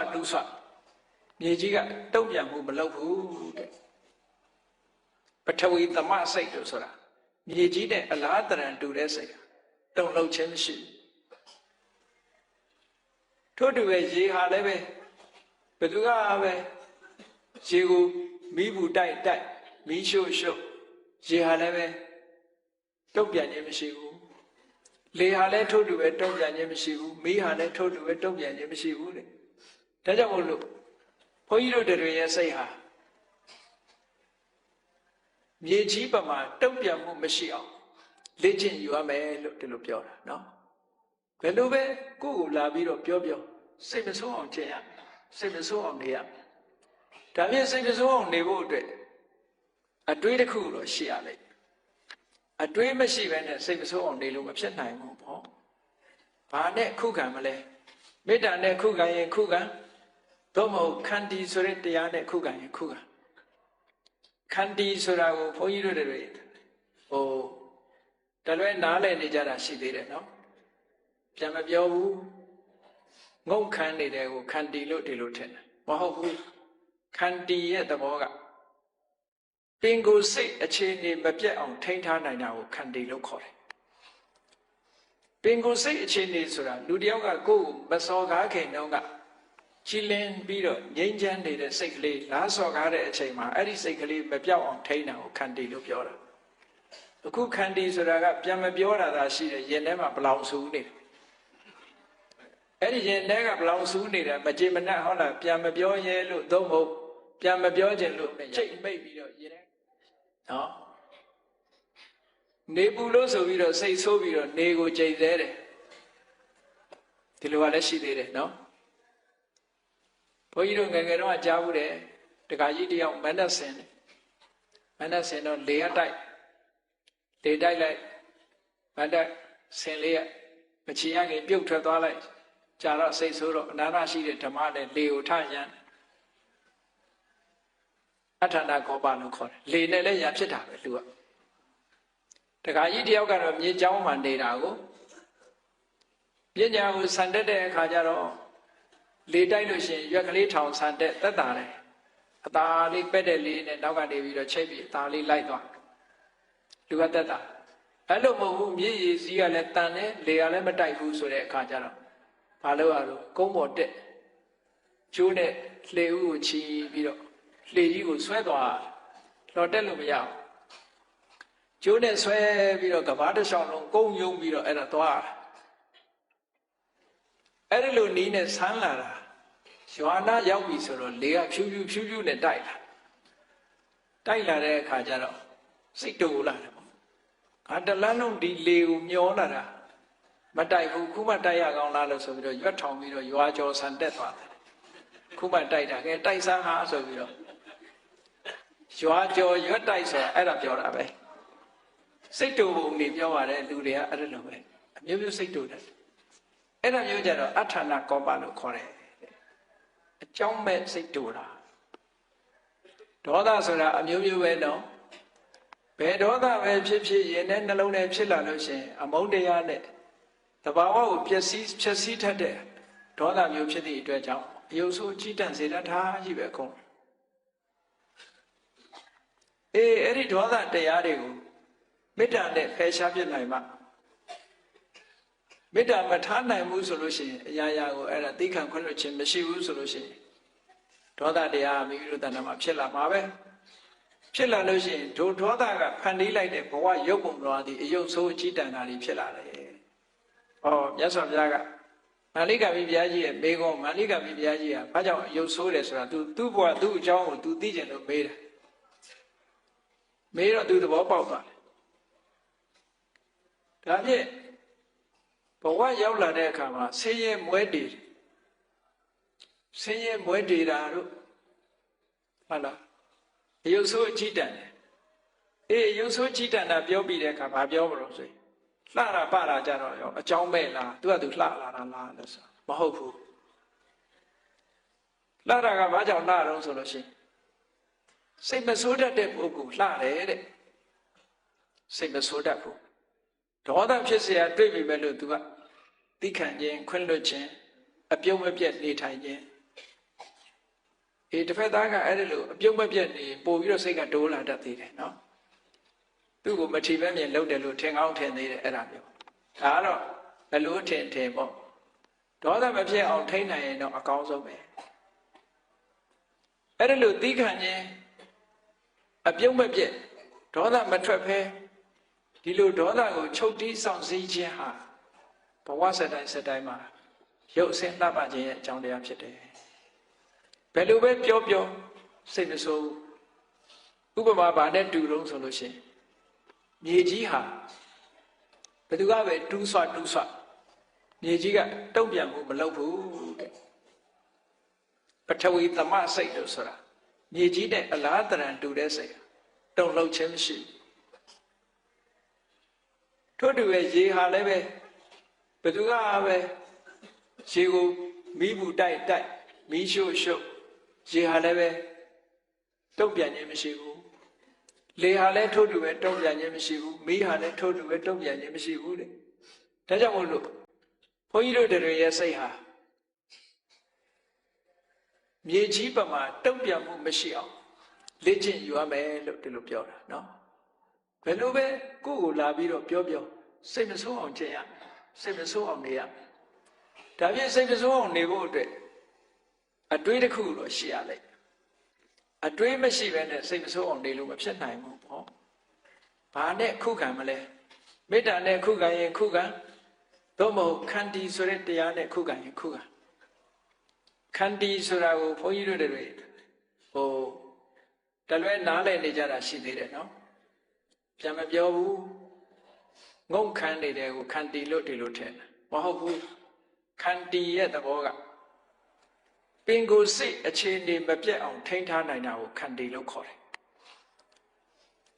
မြေကြီးကတုံ့ပြန်မှုမလုပ်ဘူးတဲ့ပထဝီသမစိတ်လို့ဆိုတာမြေကြီးနဲ့အလားတရံတူတဲ့စိတ်တုံ့လှုပ်ခြင်းမရှိထို့တူပဲရေဟာလည်းပဲဘယ်သူကပဲရေကိုမီးဘူးတိုက်မီးရှို့ရေဟာလည်းပဲတုံ့ပြန်ခြင်းမရှိဘူးလေဟာလည်းထို့တူပဲတုံ့ပြန်ခြင်းမရှိဘူးမီးဟာလည်းထို့တူပဲတုံ့ပြန်ခြင်းမရှိဘူးလေဒါကြောင့်မို့လို့ဘုန်းကြီးတို့တွေရဲ့စိတ်ဟာမြေကြီးပမာတုံ့ပြန်မှုမရှိအောင်လေ့ကျင့်ယူရမယ်လို့ဒီလိုပြောတာနော်ဘယ်လိုပဲကိုယ့်ကိုလာပြီးတော့ပြောစိတ်မဆိုးအောင်ကျင့်ရစိတ်မဆိုးအောင်နေရဒါဖြင့်စိတ်မဆိုးအောင်နေဖို့အတွက်အတွေးတစ်ခုတော့ရှိရလိမ့်အတွေးမရှိဘဲနဲ့စိတ်မဆိုးအောင်နေလို့မဖြစ်နိုင်ဘူးပေါ့ဘာနဲ့ခုခံမလဲမေတ္တာနဲ့ခုခံရင်ခုခံသို့မဟုတ်ခန္တီဆိုတဲ့တရားနဲ့ခုခံရင်ခုခံခန္တီဆိုတာကိုဘုန်းကြီးတို့တွေတလွဲနားလည်နေကြတာရှိသေးတယ်နော်ပြန်မပြောဘူး ငုံခန်းနေတဲ့ကိုခန္တီလို့ဒီလိုထင်တယ်မဟုတ်ဘူးခန္တီရဲ့သဘောကပင်ကိုယ်စိတ်အခြေအနေမပြတ်အောင်ထိန်းထားနိုင်တာကိုခန္တီလို့ခေါ်တယ်ပင်ကိုယ်စိတ်အခြေအနေဆိုတာလူတယောက်ကကိုယ်မစော်ကားခင်တော့ကကြည်လင်ပြီးတော့ငြိမ်းချမ်းနေတဲ့စိတ်ကလေးလားစော်ကားတဲ့အချိန်မှာအဲ့ဒီစိတ်ကလေးမပြောက်အောင်ထိန်းတာကိုခန္တီလို့ပြောတာအခုခန္တီဆိုတာကပြန်မပြောတာသာရှိတယ်ရင်ထဲမှာဘလောင်ဆူနေတယ်အဲ့ဒီရင်ထဲကဘလောင်ဆူနေတယ်မကြေမနက်ဟုတ်လားပြန်မပြောရဲလို့သို့မဟုတ်ပြန်မပြောခြင်းလို့ချိတ်မိတ်ပြီးတော့ရင်ထဲနော်နေပူလို့ဆိုပြီးတော့စိတ်ဆိုးပြီးတော့နေကိုကြိတ်သေးတယ်ဒီလိုကလည်းရှိသေးတယ်နော်ဘုန်းကြီးတို့ငယ်ငယ်တော့ကြားဘူးတယ်တခါကြီးတယောက်မန္တဆင်တော့လေအတိုက်လေတိုက်လိုက်မန္တဆင်လေးကမချီရခင်ပြုတ်ထွက်သွားလိုက်ကြာတော့စိတ်ဆိုးတော့အနာရှိတဲ့ဓမ္မနဲ့လေကိုထရန်အထာဏကောပလို့ခေါ်တယ်လေနဲ့လည်းရဖြစ်တာပဲလူကတခါကြီးတယောက်ကတော့မြေเจ้าမှာနေတာကိုပညာကိုဆန်တက်တဲ့အခါကျတော့လေတိုက်လို့ရှိရင်ရွက်ကလေးထောင်ဆန်တက်သက်တာတယ်အသာလေးပက်တဲ့လေးနဲ့နောက်ကနေပြီးတော့ချိတ်ပြီးအသာလေးလိုက်သွားလူကသက်တာအဲ့လိုမဟုတ်ဘူးမြေရည်စီးကလည်းတန်တယ်လေကလည်းမတိုက်ဘူးဆိုတဲ့အခါကျတော့ဘာလို့ရလို့ကုန်းပေါ်တက်ကျိုးနဲ့လှေဥကိုချီပြီးတော့လှေကြီးကိုဆွဲသွားလော်တက်လို့မရဘူးကျိုးနဲ့ဆွဲပြီးတော့ကဘာတစ်လျှောက်လုံးကုန်းယုံပြီးတော့အဲ့ဒါသွားအဲ့ဒီလိုနီးနဲ့ဆန်းလာတာရွာနာရောက်ပြီဆိုတော့လေကဖြူးဖြူးနဲ့တိုက်လာတဲ့အခါကျတော့စိတ်တူလာတယ်ပေါ့ငါတလန်းလုံးဒီလေကိုမျောလာတာမတိုက်ဘူးခုမှတိုက်ရကောင်းလားလို့ဆိုပြီးတော့ရွက်ထောင်ပြီးတော့ရွာကျော်ဆန်တက်သွားတယ်ခုမှတိုက်တာကဲတိုက်ဆန်းဟာဆိုပြီးတော့ရွာကျော်ရွက်တိုက်ဆိုတာအဲ့ဒါပြောတာပဲစိတ်တူပုံနေပြောပါတယ်လူတွေကအဲ့ဒါလိုပဲအမျိုးမျိုးစိတ်တူတယ်အဲ့ဒါမျိုးကြတော့အထာဏကောပလို့ခေါ်တယ်အကြောင်းမဲ့စိတ်တူတာဒေါသဆိုတာအမျိုးမျိုးပဲနော်ဘယ်ဒေါသပဲဖြစ်ဖြစ်ရင်နဲ့နှလုံးထဲဖြစ်လာလို့ရှိရင်အမုန်းတရားနဲ့တဘာဝကိုဖြည့်ဆည်းထက်တဲ့ဒေါသမျိုးဖြစ်သည့်အတွက်ကြောင့်အယုတ်ဆိုးကြီးတန့်စေတတ်တာကြီးပဲခုံအဲ့ဒီဒေါသတရားတွေကိုမေတ္တာနဲ့ဖယ်ရှားပြနိုင်မှမေတ္တာမထားနိုင်ဘူးဆိုလို့ရှိရင်အရာရာကိုအဲ့ဒါသိခံခွင့်လွှတ်ခြင်းမရှိဘူးဆိုလို့ရှိရင်ဒေါသတရားမိမိတို့တဏ္ဍာမှာဖြစ်လာမှာပဲဖြစ်လာလို့ရှိရင်ဒုဒေါသကဖန်တီးလိုက်တဲ့ဘဝရုပ်ပုံတော်သည်အယုတ်ဆိုးအကြီးတန်းတာတွေဖြစ်လာတယ်။မြတ်စွာဘုရားကမာလိကမိဘုရားကြီးရဲ့မေကွန်မာလိကမိဘုရားကြီးကဘာကြောင့်အယုတ်ဆိုးတယ်ဆိုတာ သူ့ဘဝသူ့အကြောင်းကို तू သိကျင်လို့မေးတယ်။မေးတော့ तू သဘောပေါက်သွားတယ်။ဒါဖြင့်ဘဝရောက်လာတဲ့အခါမှာဆင်းရဲမွဲတေတာတို့ဟုတ်လားအယုတ်ဆိုးအကြီးတန်းတယ်အယုတ်ဆိုးကြီးတန်းတာပြောပြီးတဲ့အခါဘာပြောမလို့ဆိုရင်လှတာပတာကြတော့ရောအကြောင်းမဲ့လားသူကသူလှလာတာလားလို့ဆိုမဟုတ်ဘူးလှတာကဘာကြောင့်လှတော့ဆိုလို့ရှိရင်စိတ်မဆိုးတတ်တဲ့ပုဂ္ဂိုလ်လှတယ်တဲ့စိတ်မဆိုးတတ်ဘူးဒေါသဖြစ်เสียတွေ့ပြီပဲလို့သူကသိခံခြင်းခွင့်လွှတ်ခြင်းအပြုံးမပြတ်နေထိုင်ခြင်းတစ်ဖက်သားကအဲ့ဒီလိုအပြုံးမပြတ်နေပို့ပြီးတော့စိတ်ကတိုးလာတတ်သေးတယ်နော်သူ့ကိုမထီမဲ့မြင်လုပ်တယ်လို့ထင်ကောင်းထင်သေးတယ်အဲ့ဒါမျိုးဒါကတော့ဘလို့ထင်ပေါ့ဒေါသမဖြစ်အောင်ထိန်းနိုင်ရင်တော့အကောင်းဆုံးပဲအဲ့ဒီလိုသိခံခြင်းအပြုံးမပြတ်ဒေါသမထွက်ဖဲဒီလိုဒေါသကိုချုပ်တီးဆောင်စည်းခြင်းဟာဘဝစတိုင်းမှာရုပ်အစင်းလှပခြင်းရဲ့အကြောင်းတရားဖြစ်တယ်ဘယ်လိုပဲပြောစိတ်မဆိုးဥပမာဘာနဲ့တူလုံးဆိုလို့ရှိရင်မြေကြီးဟာဘယ်သူကပဲတူးဆွမြေကြီးကတုံ့ပြန်မှုမလုပ်ဘူးတဲ့ပထဝီသမစိတ်လို့ဆိုတာမြေကြီးနဲ့အလားတရံတူတဲ့စိတ်တုံ့လှုပ်ခြင်းမရှိထို့တူရဲ့ရေဟာလည်းပဲဘယ်သူကပဲရေကိုမီးဘူးတိုက်မီးရှို့ရေဟာလည်းပဲတုံ့ပြန်ခြင်းမရှိဘူးလေဟာလည်းထို့တူပဲတုံ့ပြန်ခြင်းမရှိဘူးမီးဟာလည်းထို့တူပဲတုံ့ပြန်ခြင်းမရှိဘူးတဲ့ဒါကြောင့်မို့လို့ဘုန်းကြီးတို့တွေရဲ့စိတ်ဟာ မြေကြီးပမာတုံ့ပြန်မှုမရှိအောင်လေ့ကျင့်ယူရမယ်လို့ဒီလိုပြောတာနော်ဘယ်လိုပဲကိုယ့်ကိုလာပြီးတော့ပြောစိတ်မဆိုးအောင်ကျင့်ရစိတ်မဆိုးအောင်နေရဒါဖြင့်စိတ်မဆိုးအောင်နေဖို့အတွက်အတွေးတစ်ခုတော့ရှိရလိမ့်အတွေးမရှိဘဲနဲ့စိတ်မဆိုးအောင်နေလို့မဖြစ်နိုင်ဘူးပေါ့ဘာနဲ့ခုခံမလဲမေတ္တာနဲ့ခုခံရင်ခုခံသို့မဟုတ်ခန္တီဆိုတဲ့တရားနဲ့ခုခံရင်ခုခံခန္တီဆိုတာကိုဘုန်းကြီးတို့တွေတလွဲနားလည်နေကြတာရှိသေးတယ်နော်ပြန်မပြောဘူးငုံခံနေတဲ့ကိုခန္တီလို့ဒီလိုထင်မဟုတ်ဘူးခန္တီရဲ့သဘောကပင်ကိုယ်စိတ်အခြေအနေမပြတ်အောင်ထိန်းထားနိုင်တာကိုခန္တီလို့ခေါ်တယ်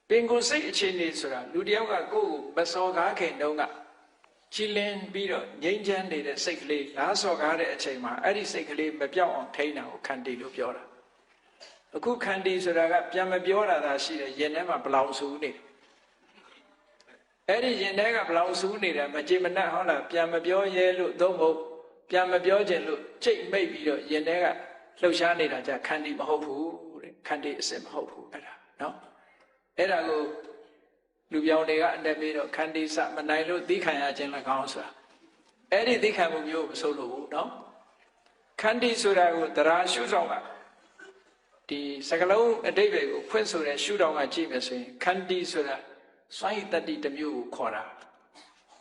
ပင်ကိုယ်စိတ်အခြေအနေဆိုတာလူတယောက်ကကိုယ်ကိုမစော်ကားခင်တုန်းကကြည်လင်ပြီးတော့ငြိမ်းချမ်းနေတဲ့စိတ်ကလေးလားစော်ကားတဲ့အချိန်မှာအဲ့ဒီစိတ်ကလေးမပြောက်အောင်ထိန်းတာကိုခန္တီလို့ပြောတာအခုခန္တီဆိုတာကပြန်မပြောတာသာရှိတယ်ရင်ထဲမှာဘလောင်ဆူနေအဲ့ဒီရင်ထဲကဘလောင်ဆူနေတယ်မကြည်မနှက်ဟုတ်လားပြန်မပြောရဲလို့သို့မဟုတ်ပြန်မပြောခြင်းလို့ကြိတ်မိတ်ပြီးတော့ရင်ထဲကလှုပ်ရှားနေတာကြခန္တီမဟုတ်ဘူးတဲ့ခန္တီအစစ်မဟုတ်ဘူးအဲ့ဒါနော်အဲ့ဒါကိုလူပြောင်းတွေကအတက်ပြီးတော့ခန္တီစမနိုင်လို့သိခံရခြင်း၎င်းဆိုတာအဲ့ဒီသိခံမှုမျိုးမဆိုလို့ဘူးနော်ခန္တီဆိုတာကိုတရားရှုဆောင်ကဒီစကလုံးအတိတ်တွေကိုဖွင့်ဆိုတဲ့ရှုထောင့်ကကြည့်မယ်ဆိုရင်ခန္တီဆိုတာစွမ်းရည်တတ္တိတစ်မျိုးကိုခေါ်တာ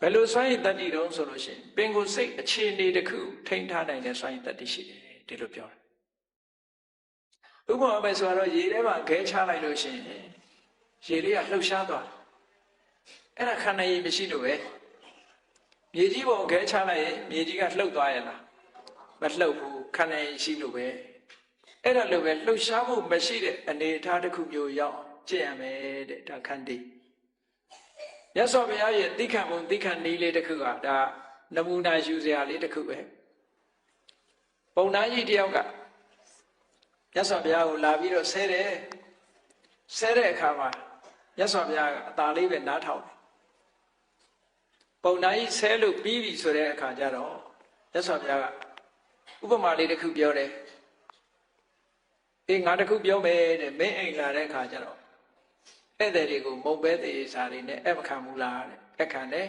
ဘယ်လိုစွမ်းရည်တတ္တိတုံးဆိုလို့ရှိရင်ပင်ကိုယ်စိတ်အခြေအနေတစ်ခုထိန်းထားနိုင်တဲ့စွမ်းရည်တတ္တိရှိတယ်ဒီလိုပြောတယ်ဥပမာပဲဆိုတော့ရေထဲမှာခဲချလိုက်လို့ရှိရင်ရေလေးကလှုပ်ရှားသွားအဲ့ဒါခန္ဓာရည်မရှိလို့ပဲမြေကြီးပေါ်ခဲချလိုက်ရင်မြေကြီးကလှုပ်သွားရလားမလှုပ်ဘူးခန္ဓာရည်ရှိလို့ပဲအဲ့ဒါလိုပဲလှုပ်ရှားမှုမရှိတဲ့အနေအထားတစ်ခုမျိုးရောက်ကျင့်ရမယ်တဲ့ဒါခန္တီမြတ်စွာဘုရားရဲ့သိခံပုံသိခံနည်းလေးတစ်ခုကဒါနမူနာယူစရာလေးတစ်ခုပဲပုံနာကြီးတယောက်ကမြတ်စွာဘုရားကိုလာပြီးတော့ဆဲတဲ့အခါမှာမြတ်စွာဘုရားကအသာလေးပဲနားထောင်တယ်ပုံနာကြီးဆဲလို့ပြီးပြီဆိုတဲ့အခါကျတော့မြတ်စွာဘုရားကဥပမာလေးတစ်ခုပြောတယ်ငါတစ်ခုပြောမယ်တဲ့မင်းအိမ်လာတဲ့အခါကျတော့ဧည့်သည်တွေကိုမုံပဲသေးစာတွေနဲ့အမခံဘူးလားတဲ့အခန့်တယ်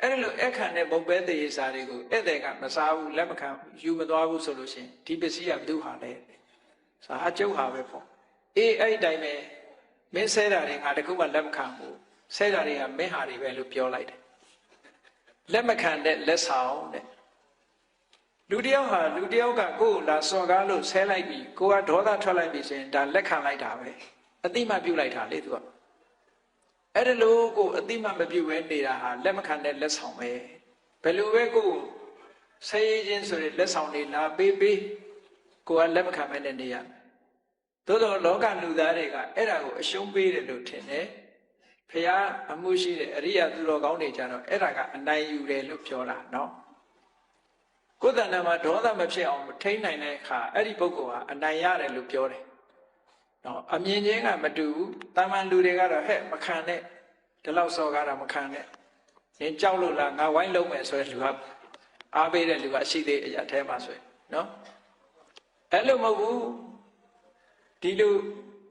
အဲ့လိုအခန့်တဲ့မုံပဲသေးစာတွေကိုဧည့်သည်ကမစားဘူးလက်မခံယူမသွားဘူးဆိုလို့ရှိရင်ဒီပစ္စည်းကဘယ်သူဟာလဲစာအကျုပ်ဟာပဲပေါ့အဲ့ဒီတိုင်းပဲမင်းဆဲတာတွေငါတခုမှလက်မခံဘူးဆဲတာတွေကမင်းဟာတွေပဲလို့ပြောလိုက်တယ်လက်မခံတဲ့လက်ဆောင်တဲ့လူတယောက်ကကိုယ်ကိုလာစော်ကားလို့ဆဲလိုက်ပြီကိုကဒေါသထွက်လိုက်ပြီဆိုရင်ဒါလက်ခံလိုက်တာပဲအတိမပြုတ်လိုက်တာလေသူကအဲ့ဒါလို့ကိုအတိမမပြုတ်ပဲနေတာဟာလက်မခံတဲ့လက်ဆောင်ပဲဘယ်လိုပဲကိုဆဲခြင်းဆိုတဲ့လက်ဆောင်တွေလာပေးကိုကလက်မခံမဲနဲ့နေရမယ်သို့တော့လောကလူသားတွေကအဲ့ဒါကိုအရှုံးပေးတယ်လို့ထင်တယ်ဖះအမှုရှိတဲ့အရိယာသူတော်ကောင်းတွေကြတော့အဲ့ဒါကအနိုင်ယူတယ်လို့ပြောတာနော်ကိုယ်တဏ္ဍာမှာဒေါသမဖြစ်အောင်ထိန်းနိုင်တဲ့အခါအဲ့ဒီပုဂ္ဂိုလ်ဟာအနိုင်ရတယ်လို့ပြောတယ်နော်အမြင်ချင်းကမတူဘူးတာမန်လူတွေကတော့ဟဲ့မခံနဲ့ဒီလောက်စော်ကားတာမခံနဲ့ရင်းကြောက်လို့လားငါဝိုင်းလုံးမယ်ဆိုတဲ့လူကအားပေးတဲ့လူကရှိသေးအရာထဲမှာဆိုရင်နော်အဲ့လိုမဟုတ်ဘူးဒီလို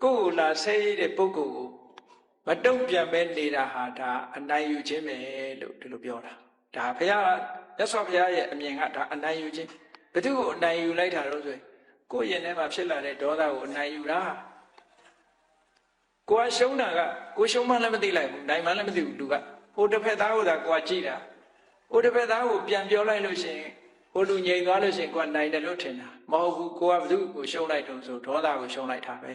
ကိုယ်ကိုလာဆဲရတဲ့ပုဂ္ဂိုလ်ကိုမတုံ့ပြန်ပဲနေတာဟာဒါအနိုင်ယူခြင်းပဲလို့ဒီလိုပြောတာဒါဘုရားမြတ်စွာဘုရားရဲ့အမြင်ကဒါအနိုင်ယူခြင်းဘယ်သူကိုအနိုင်ယူလိုက်တာတော့ဆိုရင်ကိုယ့်ရင်ထဲမှာဖြစ်လာတဲ့ဒေါသကိုအနိုင်ယူတာကိုယ်ရှုံးတာကကိုရှုံးမှလည်းမသိလိုက်ဘူးနိုင်မှလည်းမသိဘူးလူကဟိုတစ်ဖက်သားကိုသာကိုယ်ကြည့်တာဟိုတစ်ဖက်သားကိုပြန်ပြောလိုက်လို့ရှိရင်ဟိုလူငြိမ်သွားလို့ရှိရင်ကိုယ်နိုင်တယ်လို့ထင်တာမဟုတ်ဘူးကိုယ်ကဘယ်သူကိုရှုံးလိုက်တော့ဆိုဒေါသကိုရှုံးလိုက်တာပဲ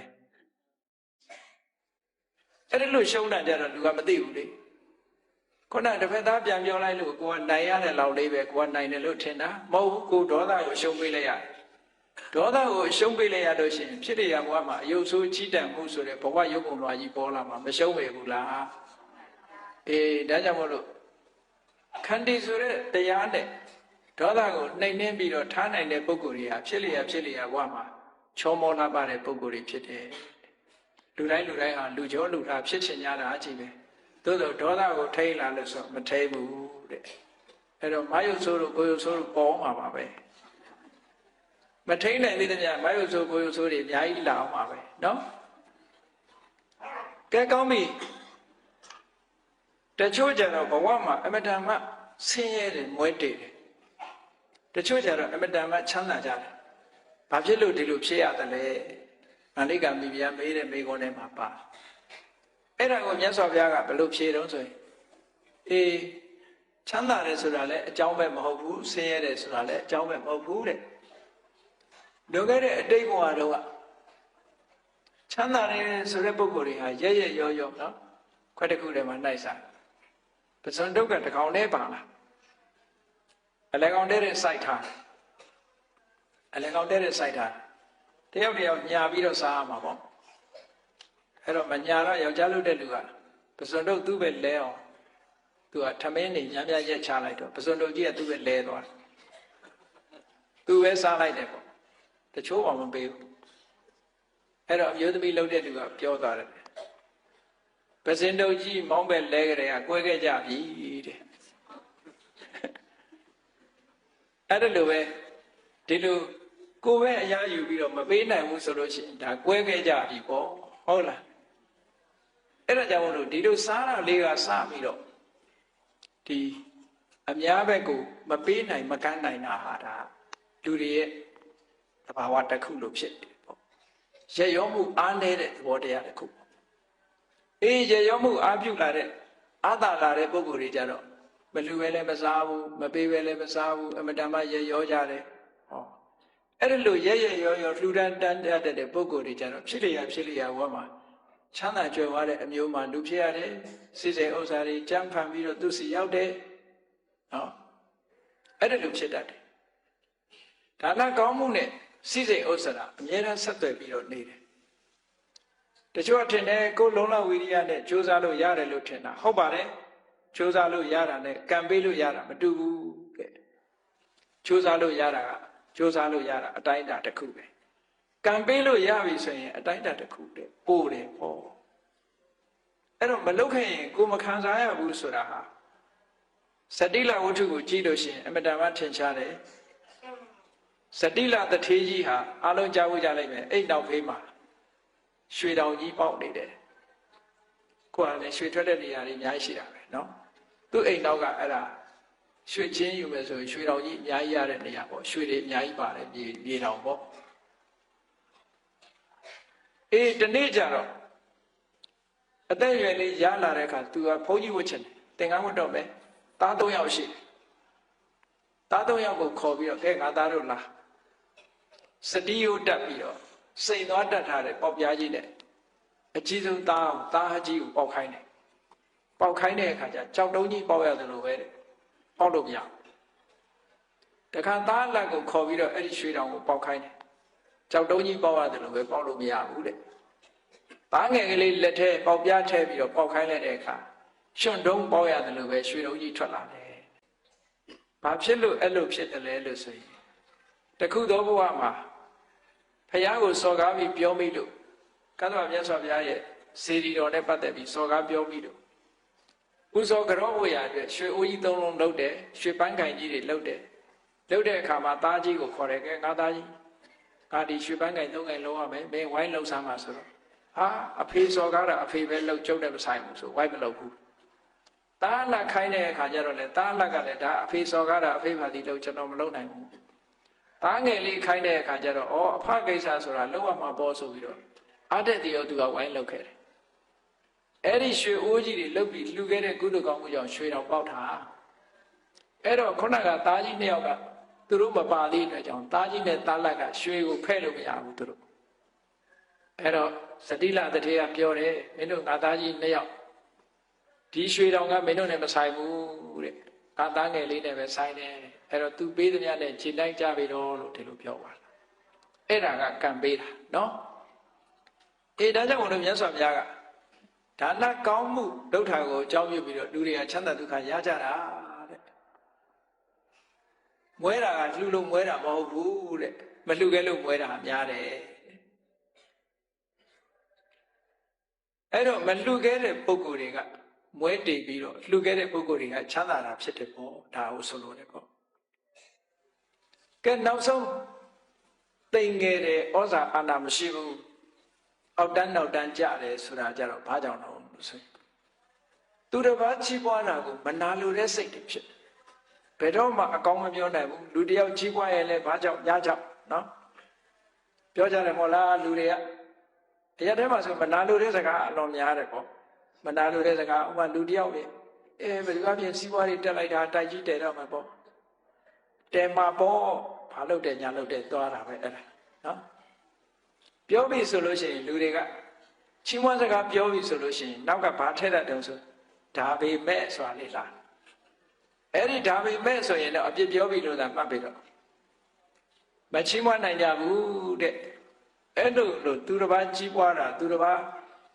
အဲ့ဒါလို့ရှုံးတာကြတော့လူကမသိဘူးလေခုနတစ်ဖက်သားပြန်ပြောလိုက်လို့ကိုယ်ကနိုင်ရတဲ့လောက်လေးပဲကိုယ်ကနိုင်တယ်လို့ထင်တာမဟုတ်ဘူးကိုယ်ဒေါသကိုရှုံးပေးလိုက်ရဒေါသကိုရှုံးပေးလိုက်ရလို့ရှိရင်ဖြစ်ရဘဝမှာအယုတ်ဆိုးချီးတံမှုဆိုတဲ့ဘဝရုပ်ပုံလွှာကြီးပေါ်လာမှာမရှုံးပေဘူးလားဒါကြောင့်မို့လို့ခန္တီဆိုတဲ့တရားနဲ့ဒေါသကိုနှိမ်နှင်းပြီးတော့ထားနိုင်တဲ့ပုဂ္ဂိုလ်တွေဟာဖြစ်လျက်ဘဝမှာချောမောလာပါတဲ့ပုဂ္ဂိုလ်တွေဖြစ်တယ်လူတိုင်းဟာလူကျော်လူသားဖြစ်ချင်ကြတာအကြည့်ပဲသို့သောဒေါသကိုထိန်းလာလို့ဆိုမထိန်းဘူးတဲ့အဲ့တော့မာယုတ်ဆိုးတို့ကိုယုတ်ဆိုးတို့ပေါ်မှာပါပဲ မထိန်နိုင်သေးတဲ့များမယုတ်ဆိုကိုယုတ်ဆိုတွေအများကြီးလာအောင်ပါပဲနော်ကဲကောင်းပြီတချို့ကြတော့ဘဝမှာအမတန်မှဆင်းရဲတယ်မွဲတေတယ်တချို့ကြတော့အမတန်မှချမ်းသာကြတယ်ဘာဖြစ်လို့ဒီလိုဖြစ်ရတယ်လဲမန္လိကမိဖုရားမေးတဲ့မေးခွန်းထဲမှာပါအဲ့ဒါကိုမြတ်စွာဘုရားကဘယ်လိုဖြေတော့ဆိုရင်ချမ်းသာတယ်ဆိုတာလည်းအကြောင်းပဲမဟုတ်ဘူးဆင်းရဲတယ်ဆိုတာလည်းအကြောင်းပဲမဟုတ်ဘူးတဲ့လွန်ခဲ့တဲ့အတိတ်ဘဝတုန်းကချမ်းသာတယ်ဆိုတဲ့ပုဂ္ဂိုလ်တွေဟာရဲရဲရောရောနော်ခွက်တစ်ခုထဲမှာနှိုက်စားပစွန်ဒုက္ခတကောင်နဲ့ပါလားအလဲကောင်တဲ့စိုက်ထားအလဲကောင်တဲ့စိုက်ထားတယောက်တယောက်ညာပြီးတော့စားရမှာပေါ့အဲ့တော့မညာတော့ယောက်ျားလုပ်တဲ့လူကပစွန်ဒုက္ခသူ့ပဲလဲအောင်သူကထမင်းနေညံ့ပြရက်ချလိုက်တော့ပစွန်ဒုက္ခကြီးကသူ့ပဲလဲသွားတယ်သူပဲစားလိုက်တယ်ပေါ့တချို့အောင်မပေးဘူးအဲ့တော့အမျိုးသမီးလုပ်တဲ့လူကပြောသွားတယ်ပစင်တုတ်ကြီးမောင်းပဲလဲကြတဲ့ကကွဲခဲ့ကြပြီတဲ့အဲ့ဒါလိုပဲဒီလိုကိုယ်ပဲအရာယူပြီးတော့မပေးနိုင်ဘူးဆိုလို့ရှိရင်ဒါကွဲခဲ့ကြပြီပေါ့ဟုတ်လားအဲ့ဒါကြောင့်မလို့ဒီလိုစားတာလေးကစားပြီးတော့ဒီအများဘက်ကိုမပေးနိုင်မကမ်းနိုင်တာဟာဒါလူတွေရဲ့သဘာဝတစ်ခုလို့ဖြစ်တယ်ပေါ့ရရောမှုအားနည်းတဲ့သဘောတရားတစ်ခုပေါ့ရရောမှုအားပြုလာတဲ့အာသာလာတဲ့ပုဂ္ဂိုလ်တွေကြတော့မလူပဲလည်းမစားဘူးမပေးပဲလည်းမစားဘူးအမတန်မှရရောကြတယ်ဟောအဲ့ဒါလို့ရရောရောလှူဒန်းတန်းတတ်တဲ့ပုဂ္ဂိုလ်တွေကြတော့ဖြစ်လျာဝါမှာချမ်းသာကြွယ်ဝတဲ့အမျိုးမှလူဖြစ်ရတယ်စိစိဥစ္စာတွေကြမ်းဖန်ပြီးတော့သူစီရောက်တယ်နော်အဲ့ဒါလို့ဖြစ်တတ်တယ်ဒါနကောင်းမှုနဲ့စိစိဥစ္စာအမြဲတမ်းဆက်သွယ်ပြီးတော့နေတယ်တချို့အထင်နဲ့ကိုယ်လုံးလဝိရိယနဲ့ကြိုးစားလို့ရတယ်လို့ထင်တာဟုတ်ပါတယ်ကြိုးစားလို့ရတာနဲ့ကံပေးလို့ရတာမတူဘူးကဲကြိုးစားလို့ရတာကကြိုးစားလို့ရတာအတိုင်းအတာတစ်ခုပဲကံပေးလို့ရပြီဆိုရင်အတိုင်းအတာတစ်ခုတည်းပို့တယ်ဟောအဲ့တော့မလုပ်ခဲ့ရင်ကိုမခံစားရဘူးဆိုတာဟာစတိလဝတ္ထုကိုကြည့်လို့ရှိရင်အမတန်မှထင်ရှားတယ်စတိလတထေးကြီးဟာအလုံးကြားဖို့ကြလိုက်မယ်အဲ့နောက်ဖေးမှာရွှေတောင်ကြီးပေါက်နေတယ်ကိုယ်ကလည်းရွှေထွက်တဲ့နေရာတွေအများကြီးရှိတာပဲနော်သူ့အိမ်နောက်ကအဲ့ဒါရွှေချင်းယူမယ်ဆိုရင်ရွှေတောင်ကြီးအများကြီးရတဲ့နေရာပေါ့ရွှေတွေအများကြီးပါတယ်မြေတောင်ပေါ့ဒီနေ့ကျတော့အသက်အရွယ်လေးရလာတဲ့အခါသူကဘုန်းကြီးဝတ်ချင်တယ်သင်္ကန်းဝတ်တော့မယ်သား၃ယောက်ရှိတယ်သား၃ယောက်ကိုခေါ်ပြီးတော့ကဲငါသားတို့လားစတိယုတ်တက်ပြီးတော့စိန်သွားတတ်ထားတဲ့ပေါက်ပြားကြီးနဲ့အကြီးဆုံးသားအကြီးကိုပေါက်ခိုင်းတယ်ပေါက်ခိုင်းတဲ့အခါကျကြောက်တုံးကြီးပေါက်ရတယ်လို့ပဲပေါက်လို့မရတခါသားလက်ကိုခေါ်ပြီးတော့အဲ့ဒီရွှေတောင်ကိုပေါက်ခိုင်းတယ်ကြောက်တုံးကြီးပေါက်ရတယ်လို့ပဲပေါက်လို့မရဘူးတဲ့သားငယ်ကလေးလက်ထဲပေါက်ပြားထဲပြီးတော့ပေါက်ခိုင်းလိုက်တဲ့အခါရွှွန့်တုံးပေါက်ရတယ်လို့ပဲရွှေတုံးကြီးထွက်လာတယ်ဘာဖြစ်လို့အဲ့လိုဖြစ်တယ်လဲလို့ဆိုရင်တခုသောဘဝမှာဖယားကိုစော်ကားပြီးပြောမိလို့ကသဗ္ဗမြတ်စွာဘုရားရဲ့စေတီတော်နဲ့ပတ်သက်ပြီးစော်ကားပြောမိလို့ဥဇောကြောဝေရအတွက်ရွှေအိုးကြီး၃လုံးလုပ်တယ်ရွှေပန်းကင်ကြီးတွေလုပ်တယ်လုပ်တဲ့အခါမှာသားကြီးကိုခေါ်တယ်ကဲငါသားကြီးငါဒီရွှေပန်းကင်၃ကင်လုံးရမယ်မင်းဝိုင်းလှုပ်ဆမ်းပါဆိုတော့ဟာအဖေစော်ကားတာအဖေပဲလှုပ်ကျုပ်တယ်မဆိုင်ဘူးဆိုဝိုင်းမလှုပ်ဘူးသားလက်ခိုင်းတဲ့အခါကျတော့လေသားလက်ကလည်းဒါအဖေစော်ကားတာအဖေပါဒီလှုပ်ကျွန်တော်မလုပ်နိုင်ဘူးသားငယ်လေးခိုင်းတဲ့အခါကျတော့အဖကိစ္စဆိုတာလုံးဝမှာပေါ်ဆိုပြီးတော့အားတဲ့တည်းရောသူကဝိုင်းလှုပ်ခဲ့တယ်အဲ့ဒီရွှေအိုးကြီးတွေလှုပ်ပြီးလှူခဲ့တဲ့ကုသိုလ်ကောင်းမှုကြောင့်ရွှေတော်ပေါက်တာအဲ့တော့ခုနကသားကြီးနှစ်ယောက်ကသူတို့မပါသေးတဲ့ကြောင့်သားကြီးနဲ့သားလက်ကရွှေကိုဖဲ့လို့မရဘူးသူတို့အဲ့တော့စတိလတထေးကပြောတယ်မင်းတို့ငါသားကြီးနှစ်ယောက်ဒီရွှေတော်ကမင်းတို့နဲ့မဆိုင်ဘူးတဲ့ငါသားငယ်လေးနဲ့ပဲဆိုင်တယ်အဲ့တော့သူပေးသမျှနဲ့ခြေလိုက်ကြပြီတော့လို့ဒီလိုပြောပါလားအဲ့ဒါကကံပေးတာနော်ဒါကြောင့်ဘုရားမြတ်စွာဘုရားကဒါနကောင်းမှုဒုက္ခကိုအကြောင်းပြုပြီးတော့လူတွေကချမ်းသာဒုက္ခရကြတာတဲ့မွဲတာကလှူလို့မွဲတာမဟုတ်ဘူးတဲ့မလှူခဲ့လို့မွဲတာများတယ်အဲ့တော့မလှူခဲ့တဲ့ပုဂ္ဂိုလ်တွေကမွဲတည်ပြီးတော့လှူခဲ့တဲ့ပုဂ္ဂိုလ်တွေကချမ်းသာတာဖြစ်တယ်ပေါ့ဒါကိုဆိုလို့တယ်ပေါ့ကဲနောက်ဆုံး သိငယ်တယ်ဩဇာအာဏာမရှိဘူးအောက်တန်းနောက်တန်းကြတယ်ဆိုတာကြတော့ဘာကြောင့်တော့လို့ဆိုရင်သူတစ်ပါးကြီးပွားတာကိုမနာလိုတဲ့စိတ်တွေဖြစ်ဘယ်တော့မှအကောင်းမပြောနိုင်ဘူးလူတယောက်ကြီးပွားရင်လည်းဘာကြောင့်ညာကြောင့်နော်ပြောကြတယ်မို့လားလူတွေကအရာထဲမှာဆိုမနာလိုတဲ့စကားအလွန်များတယ်ပေါ့မနာလိုတဲ့စကားဥပမာလူတယောက်ပဲဘယ်သူအပြင်စီးပွားရေးတက်လိုက်တာတိုက်ကြီးတယ်တော့မှာပေါ့တယ်မှာပေါ့ဘာလုပ်တယ်ညာလုပ်တယ်သွားတာပဲအဲ့ဒါနော်ပြောပြီဆိုလို့ရှိရင်လူတွေကချီးမွမ်းစကားပြောပြီဆိုလို့ရှိရင်နောက်ကဘာထည့်တတ်တယ်ဆိုဒါပေမဲ့ဆိုတာလေလားအဲ့ဒီဒါပေမဲ့ဆိုရင်တော့အပြစ်ပြောပြီလို့သာမှတ်ပြီတော့မချီးမွမ်းနိုင်ကြဘူးတဲ့အဲ့လိုလို့သူတစ်ပါးကြီးပွားတာသူတစ်ပါး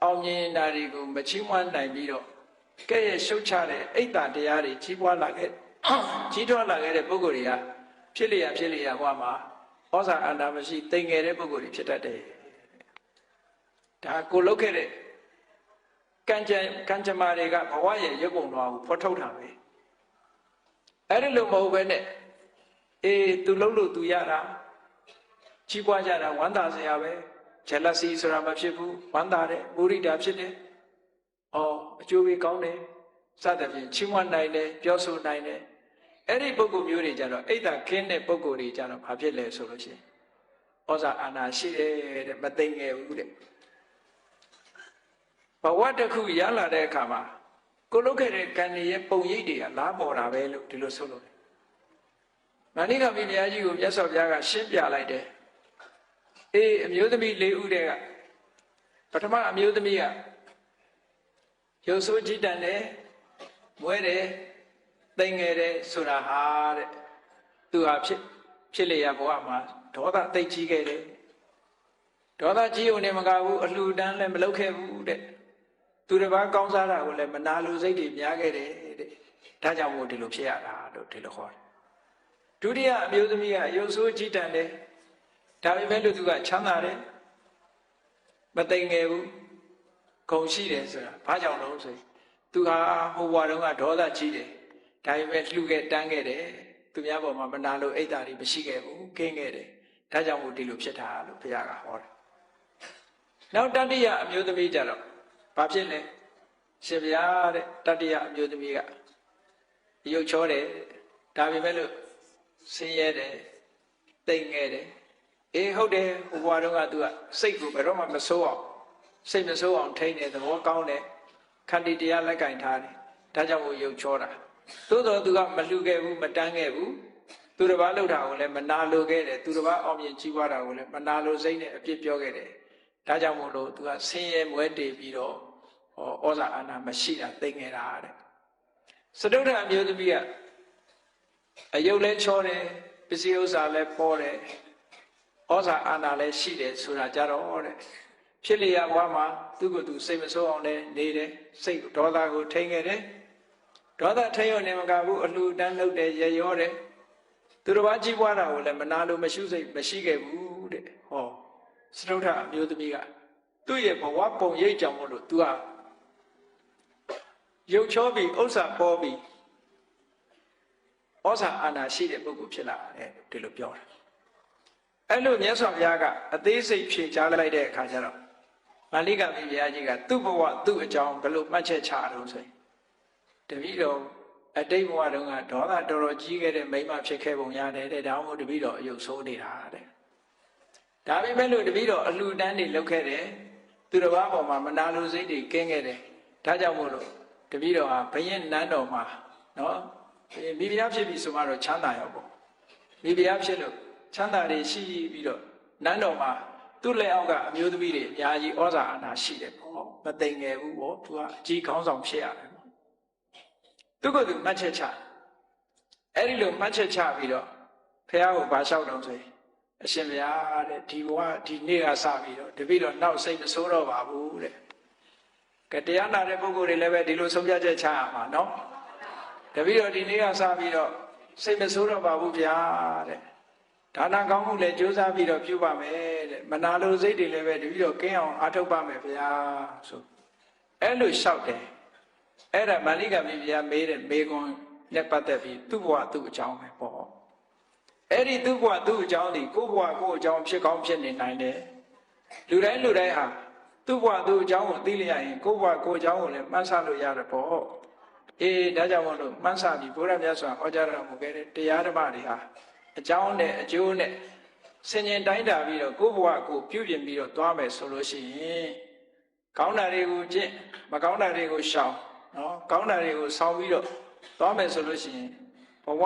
အောင်မြင်တာတွေကိုမချီးမွမ်းနိုင်ပြီးတော့ကဲ့ရဲ့ရှုတ်ချတဲ့အိတ်တာတရားတွေကြီးပွားလာခဲ့ကြီးထွားလာခဲ့တဲ့ပုဂ္ဂိုလ်တွေကဖြစ်လျက်ဘဝမှာဩဇာအာဏာမရှိတိမ်ငယ်တဲ့ပုဂ္ဂိုလ်တွေဖြစ်တတ်တယ်ဒါကိုလုတ်ခဲ့တဲ့ကံကြမ္မာတွေကဘဝရဲ့ရုပ်ပုံတော်ကိုဖော်ထုတ်တာပဲအဲ့ဒီလိုမဟုတ်ပဲနဲ့သူလုံးလို့သူရတာကြီးပွားကြတာဝမ်းသာစရာပဲ jealousy ဆိုတာမဖြစ်ဘူးဝမ်းသာတယ်မုရိဒာဖြစ်တယ်အကျိုးပေးကောင်းတယ်စသဖြင့်ချီးမွမ်းနိုင်တယ်ပြောဆိုနိုင်တယ်အဲ့ဒီပုဂ္ဂိုလ်မျိုးတွေကြတော့အိတ်တာခင်းတဲ့ပုဂ္ဂိုလ်တွေကြတော့ဘာဖြစ်လဲဆိုလို့ရှိရင်ဩဇာအာဏာရှိတယ်တဲ့မသိငယ်ဘူးတဲ့ဘဝတစ်ခုရလာတဲ့အခါမှာကိုလုတ်ခဲ့တဲ့ကံရဲ့ပုံရိပ်တွေကလားပေါ်တာပဲလို့ဒီလိုဆိုလို့မဏိကမိဖုရားကြီးကိုမြတ်စွာဘုရားကရှင်းပြလိုက်တယ်အမျိုးသမီး၄ဦးတည်းကပထမအမျိုးသမီးကရုပ်ဆိုးကြည်တန်တယ်မွဲတယ်သိငယ်တယ်ဆိုတာဟာတဲ့သူဟာဖြစ်လျက်ဘဝမှာဒေါသသိကြီးခဲ့တယ်ဒေါသကြီးုံနဲ့မကဘူးအလှူဒန်းလည်းမလုပ်ခဲ့ဘူးတဲ့သူတစ်ပါးကောင်းစားတာကိုလည်းမနာလိုစိတ်တွေများခဲ့တယ်တဲ့ဒါကြောင့်မို့ဒီလိုဖြစ်ရတာလို့ဒီလိုခေါ်တယ်ဒုတိယအမျိုးသမီးကရုပ်ဆိုးကြည်တန်တယ်ဒါပေမဲ့လို့သူကချမ်းသာတယ်မသိငယ်ဘူးဂုံရှိတယ်ဆိုတာဘာကြောင့်လို့ဆိုရင်သူဟာဟိုဘဝတုန်းကဒေါသကြီးတယ်ဒါပေမဲ့လှူခဲ့တန်းခဲ့တယ်သူများပေါ်မှာမနာလို့အိတ်တာတွေမရှိခဲ့ဘူးကင်းခဲ့တယ်ဒါကြောင့်မို့ဒီလိုဖြစ်တာလို့ဘုရားကဟောတယ်နောက်တတိယအမျိုးသမီးကြတော့ဘာဖြစ်လဲရှင်ဘုရားတဲ့တတိယအမျိုးသမီးကရုပ်ချောတယ်ဒါပေမဲ့လို့ဆင်းရဲတယ်တိမ်ငယ်တယ်ဟုတ်တယ်ဟိုဘဝတုန်းကသူကစိတ်ကိုဘယ်တော့မှမဆိုးအောင်စိတ်မဆိုးအောင်ထိန်းတယ်သဘောကောင်းတယ်ခန္တီတရားလက်ကင်ထားတယ်ဒါကြောင့်ကိုရုပ်ချောတာသို့တော်သူကမလှူခဲ့ဘူးမတန်းခဲ့ဘူးသူတစ်ပါးလှုပ်တာကိုလည်းမနာလိုခဲ့တယ်သူတစ်ပါးအောင်မြင်ကြီးပွားတာကိုလည်းမနာလိုစိတ်နဲ့အပြစ်ပြောခဲ့တယ်ဒါကြောင့်မို့လို့သူကဆင်းရဲမွဲတေပြီးတော့ဩဇာအာဏာမရှိတာသိငယ်တာတဲ့စတုတ္ထအမျိုးသမီးကအယုတ်လဲချောတယ်ပစ္စည်းဥစ္စာလဲပေါ်တယ်ဩဇာအာဏာလည်းရှိတယ်ဆိုတာကြတော့တဲ့ဖြစ်လျက်ဘဝမှာသူ့ကိုယ်သူစိတ်မဆိုးအောင်လည်းနေတယ်စိတ်ဒေါသကိုထိန်းခဲ့တယ်ဒေါသထိန်းရနေမကဘူးအလှူဒန်းလုပ်တယ်ရရောတယ်သူတစ်ပါးကြီးပွားတာကိုလည်းမနာလို့မရှိစိတ်မရှိခဲ့ဘူးတဲ့စတုတ္ထအမျိုးသမီးကသူ့ရဲ့ဘဝပုံရိပ်ကြောင့်မို့လို့ तू ဟာရုပ်ချောပြီးဥစ္စာပေါ်ပြီးဩဇာအာဏာရှိတဲ့ပုဂ္ဂိုလ်ဖြစ်လာတယ်ဒီလိုပြောတာအဲ့လိုမြတ်စွာဘုရားကအသေးစိတ်ဖြေချလိုက်တဲ့အခါကျတော့မာလိကမိဖုရားကြီးကသူ့ဘဝသူ့အကြောင်းဘယ်လိုမှတ်ချက်ချတော့ဆိုရင်တပည့်တော်အတိတ်ဘဝတုန်းကဒေါသတော်တော်ကြီးခဲ့တဲ့မိန်းမဖြစ်ခဲ့ပုံရတယ်တဲ့ဒါမှမဟုတ်တပည့်တော်အယုတ်ဆိုးနေတာတဲ့ဒါပေမဲ့လို့တပည့်တော်အလှူဒန်းတွေလုပ်ခဲ့တယ်သူတစ်ပါးပေါ်မှာမနာလိုစိတ်တွေကင်းခဲ့တယ်ဒါကြောင့်မို့လို့တပည့်တော်ဟာဘယင်းနန်းတော်မှာနော်မိဖုရားဖြစ်ပြီဆိုမှတော့ချမ်းသာရောပေါ့မိဖုရားဖြစ်လို့ချမ်းသာတွေရှိပြီးတော့နန်းတော်မှာသူ့လက်အောက်ကအမျိုးသမီးတွေအများကြီးဩဇာအာဏာရှိတယ်ပေါ့မသိငယ်ဘူးပေါ့သူကအကြီးခေါင်းဆောင်ဖြစ်ရတယ်ပေါ့သူကသူမှတ်ချက်ချအဲ့ဒီလိုမှတ်ချက်ချပြီးတော့ဖះကိုဘာလျှောက်တော့ဆိုရင်အရှင်ဘုရားတဲ့ဒီဘဝဒီနေ့ကစပြီးတော့တပည့်တော်နောက်စိတ်မဆိုးတော့ပါဘူးတဲ့ကတရားနာတဲ့ပုဂ္ဂိုလ်တွေလည်းပဲဒီလိုဆုံးဖြတ်ချက်ချရမှာနော်တပည့်တော်ဒီနေ့ကစပြီးတော့စိတ်မဆိုးတော့ပါဘူးဗျာတဲ့ဒါနကောင်းမှုလည်းကြိုးစားပြီးတော့ပြုပါမယ်တဲ့မနာလိုစိတ်တွေလည်းပဲတပည့်တော်ကင်းအောင်အားထုတ်ပါမယ်ဗျာဆိုအဲ့လိုလျှောက်တယ်အဲ့ဒါမာလိကမိဖုရားမေးတဲ့မေခွန်းနဲ့ပတ်သက်ပြီးသူ့ဘဝသူ့အကြောင်းပဲပေါ့ အဲ့ဒီသူ့ဘဝသူ့အကြောင်းဒီကိုယ့်ဘဝကိုယ့်အကြောင်းဖြစ်ကောင်းဖြစ်နေနိုင်တယ်လူတိုင်းဟာသူ့ဘဝသူ့အကြောင်းကိုသိလျက်ရင်ကိုယ့်ဘဝကိုယ့်အကြောင်းကိုလည်းမှန်းဆလို့ရတယ်ပေါ့အေးဒါကြောင့်မို့လို့မှန်းဆပြီးဘုရားမြတ်စွာဟောကြားတော်မူခဲ့တဲ့တရားဓမ္မတွေဟာအကြောင်းနဲ့အကျိုးနဲ့ဆင်ញင်တိုင်းတာပြီးတော့ကိုယ့်ဘဝကိုပြုပြင်ပြီးတော့သွားမယ်ဆိုလို့ရှိရင်ကောင်းတာတွေကိုကျင့်မကောင်းတာတွေကိုရှောင်နော်ကောင်းတာတွေကိုဆောင်ပြီးတော့သွားမယ်ဆိုလို့ရှိရင်ဘဝ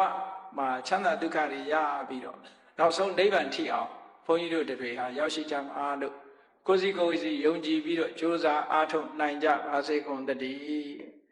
မှာချမ်းသာဒုက္ခတွေရပြီးတော့နောက်ဆုံးနိဗ္ဗာန်ထိအောင်ဘုန်းကြီးတို့တွေဟာရောက်ရှိကြမှာလို့ကိုယ်စီယုံကြည်ပြီးတော့ကြိုးစားအားထုတ်နိုင်ကြပါစေကုန်သတည်း